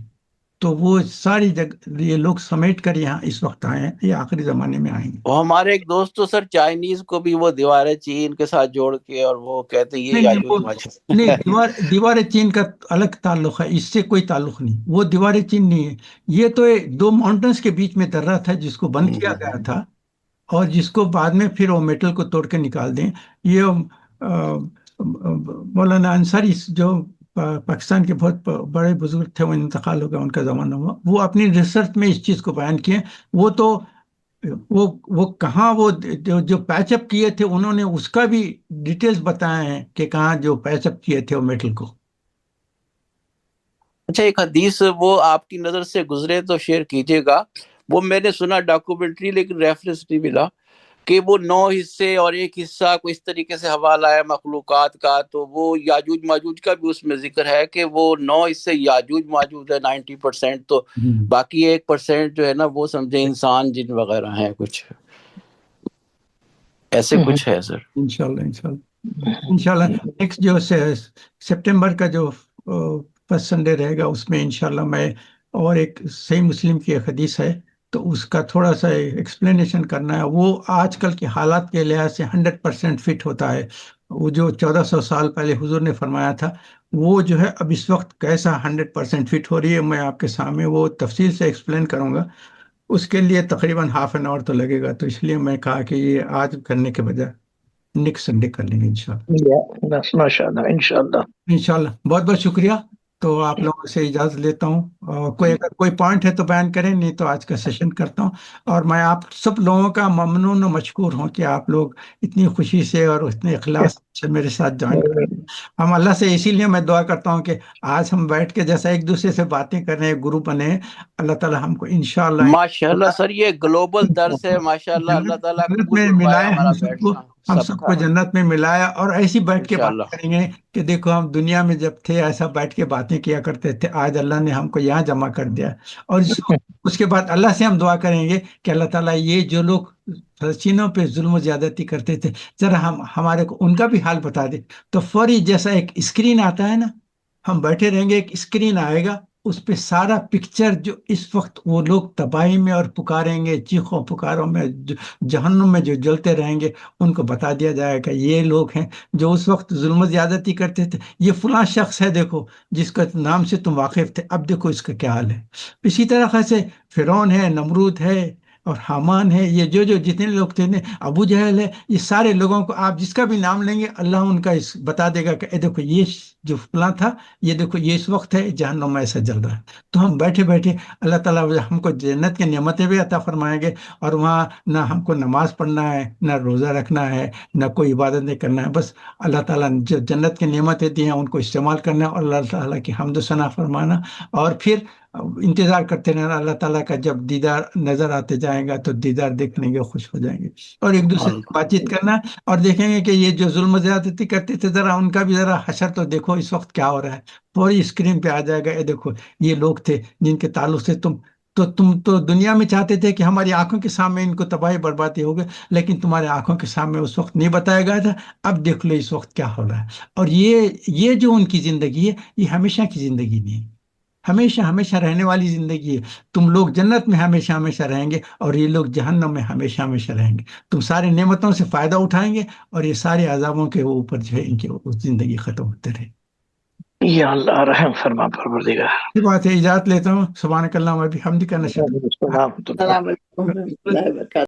تو وہ ساری جگہ یہ لوگ سمیٹ کر یہاں اس وقت آئے ہیں، یہ آخری زمانے میں آئیں گے۔ وہ ہمارے ایک دوست تو سر چائنیز کو بھی وہ دیوار چین کے ساتھ جوڑ کے، اور وہ کہتے ہیں یہ یاجوج ماجوج۔ نہیں، دیوار چین کا الگ تعلق ہے، اس سے کوئی تعلق نہیں، وہ دیوار چین نہیں ہے۔ یہ تو دو ماؤنٹنز کے بیچ میں درہ تھا جس کو بند کیا گیا تھا، اور جس کو بعد میں پھر وہ میٹل کو توڑ کے نکال دیں۔ یہ مولانا انصاری جو پاکستان کے بہت بڑے بزرگ تھے، وہ انتقال ہو گیا، ان کا زمانہ ہوا، وہ اپنی ریسرچ میں اس چیز کو بیان کیے۔ وہ تو وہ کہاں وہ جو پیچ اپ کیے تھے، انہوں نے اس کا بھی ڈیٹیلز بتائے ہیں کہ کہاں جو پیچ اپ کیے تھے وہ میٹل کو۔ اچھا، ایک حدیث وہ آپ کی نظر سے گزرے تو شیئر کیجیے گا۔ وہ میں نے سنا ڈاکومنٹری، لیکن ریفرنس نہیں ملا، کہ وہ 9 حصے اور ایک حصہ کو اس طریقے سے حوالہ ہے مخلوقات کا، تو وہ یاجوج ماجوج کا بھی اس میں ذکر ہے کہ وہ 9 حصے یاجوج ماجوج ہے 90%، تو باقی 1% جو ہے نا وہ سمجھے انسان جن وغیرہ ہیں، کچھ ایسے کچھ ہے سر۔ انشاءاللہ نیکسٹ جو سپٹمبر کا جو فرسٹ سنڈے رہے گا، اس میں انشاءاللہ میں اور ایک صحیح مسلم کی ایک حدیث ہے، تو اس کا تھوڑا سا ایکسپلینیشن کرنا ہے۔ وہ آج کل کے حالات کے لحاظ سے 100% فٹ ہوتا ہے۔ وہ جو 1400 سال پہلے حضور نے فرمایا تھا، وہ جو ہے اب اس وقت کیسا 100% فٹ ہو رہی ہے، میں آپ کے سامنے وہ تفصیل سے ایکسپلین کروں گا۔ اس کے لیے تقریباً ہاف این آور تو لگے گا، تو اس لیے میں کہا کہ یہ آج کرنے کے بجائے نیکسٹ سنڈے کر لیں گے انشاءاللہ۔ Yeah, that's mashallah, inshallah. انشاءاللہ بہت بہت شکریہ۔ تو آپ لوگوں سے اجازت لیتا ہوں، اور اگر کوئی پوائنٹ ہے تو بیان کریں، نہیں تو آج کا سیشن کرتا ہوں۔ اور میں آپ سب لوگوں کا ممنون و مشکور ہوں کہ آپ لوگ اتنی خوشی سے اور اتنے اخلاص سے میرے ساتھ جوائن کریں۔ ہم اللہ سے اسی لیے میں دعا کرتا ہوں کہ آج ہم بیٹھ کے جیسا ایک دوسرے سے باتیں کر رہے ہیں، گروپ بنے ہیں، اللہ تعالیٰ ہم کو انشاءاللہ ماشاءاللہ سر، یہ گلوبل درس ہے، ماشاءاللہ اللہ تعالیٰ جنت قبول میں فرمائے ملائے ہمارا ہم سب کو، بیٹھنا ہم سب سب کا کو جنت میں ملایا، اور ایسی بیٹھ کے انشاءاللہ۔ باتیں کریں گے کہ دیکھو ہم دنیا میں جب تھے ایسا بیٹھ کے باتیں کیا کرتے تھے، آج اللہ نے ہم کو یہاں جمع کر دیا۔ اور اس کے بعد اللہ سے ہم دعا کریں گے کہ اللہ تعالیٰ یہ جو لوگ فلسطینیوں پہ ظلم و زیادتی کرتے تھے، ذرا ہمارے کو ان کا بھی حال بتا دے۔ تو فوری جیسا ایک اسکرین آتا ہے نا، ہم بیٹھے رہیں گے، ایک اسکرین آئے گا، اس پہ سارا پکچر جو اس وقت وہ لوگ تباہی میں اور پکاریں گے، چیخوں پکاروں میں جہنم میں جو جلتے رہیں گے، ان کو بتا دیا جائے گا یہ لوگ ہیں جو اس وقت ظلم و زیادتی کرتے تھے، یہ فلاں شخص ہے دیکھو جس کا نام سے تم واقف تھے، اب دیکھو اس کا کیا حال ہے۔ اسی طرح سے فرعون ہے، نمرود ہے اور حامان ہے، یہ جو جتنے لوگ تھے، ابو جہل ہے، یہ سارے لوگوں کو آپ جس کا بھی نام لیں گے اللہ ان کا بتا دے گا کہ اے دیکھو یہ جو فلاں تھا، یہ دیکھو یہ اس وقت ہے جہنم میں ایسا جل رہا ہے۔ تو ہم بیٹھے بیٹھے اللہ تعالیٰ ہم کو جنت کی نعمتیں بھی عطا فرمائیں گے، اور وہاں نہ ہم کو نماز پڑھنا ہے، نہ روزہ رکھنا ہے، نہ کوئی عبادت نہیں کرنا ہے، بس اللہ تعالیٰ نے جو جنت کی نعمتیں دی ہیں ان کو استعمال کرنا ہے، اور اللہ تعالیٰ کی حمد و ثنا فرمانا، اور پھر انتظار کرتے رہنا اللہ تعالیٰ کا، جب دیدار نظر آتے جائیں گا تو دیدار دیکھ لیں گے، خوش ہو جائیں گے، اور ایک دوسرے سے بات چیت کرنا، اور دیکھیں گے کہ یہ جو ظلم و زیادتی کرتے تھے ذرا ان کا بھی ذرا حشر تو دیکھو اس وقت کیا ہو رہا ہے۔ پوری اسکرین پہ آ جائے گا، اے دیکھو یہ لوگ تھے جن کے تعلق سے تم تو دنیا میں چاہتے تھے کہ ہماری آنکھوں کے سامنے ان کو تباہی بربادی ہو گئی، لیکن تمہارے آنکھوں کے سامنے اس وقت نہیں بتایا گیا تھا، اب دیکھ لو اس وقت کیا ہو رہا ہے۔ اور یہ جو ان کی زندگی ہے، یہ ہمیشہ کی زندگی نہیں ہے، ہمیشہ ہمیشہ رہنے والی زندگی ہے۔ تم لوگ جنت میں ہمیشہ ہمیشہ رہیں گے، اور یہ لوگ جہنم میں ہمیشہ ہمیشہ رہیں گے۔ تم سارے نعمتوں سے فائدہ اٹھائیں گے، اور یہ سارے عذابوں کے اوپر جو ہے ان کی زندگی ختم ہوتے رہے۔ یا اللہ رحم فرما پروردگار۔ یہ بات ہے، اجازت لیتا ہوں۔ سبحانک اللہم و بحمدک، نشہد السلام السلام علیکم و رحمۃ اللہ وبرکاتہ۔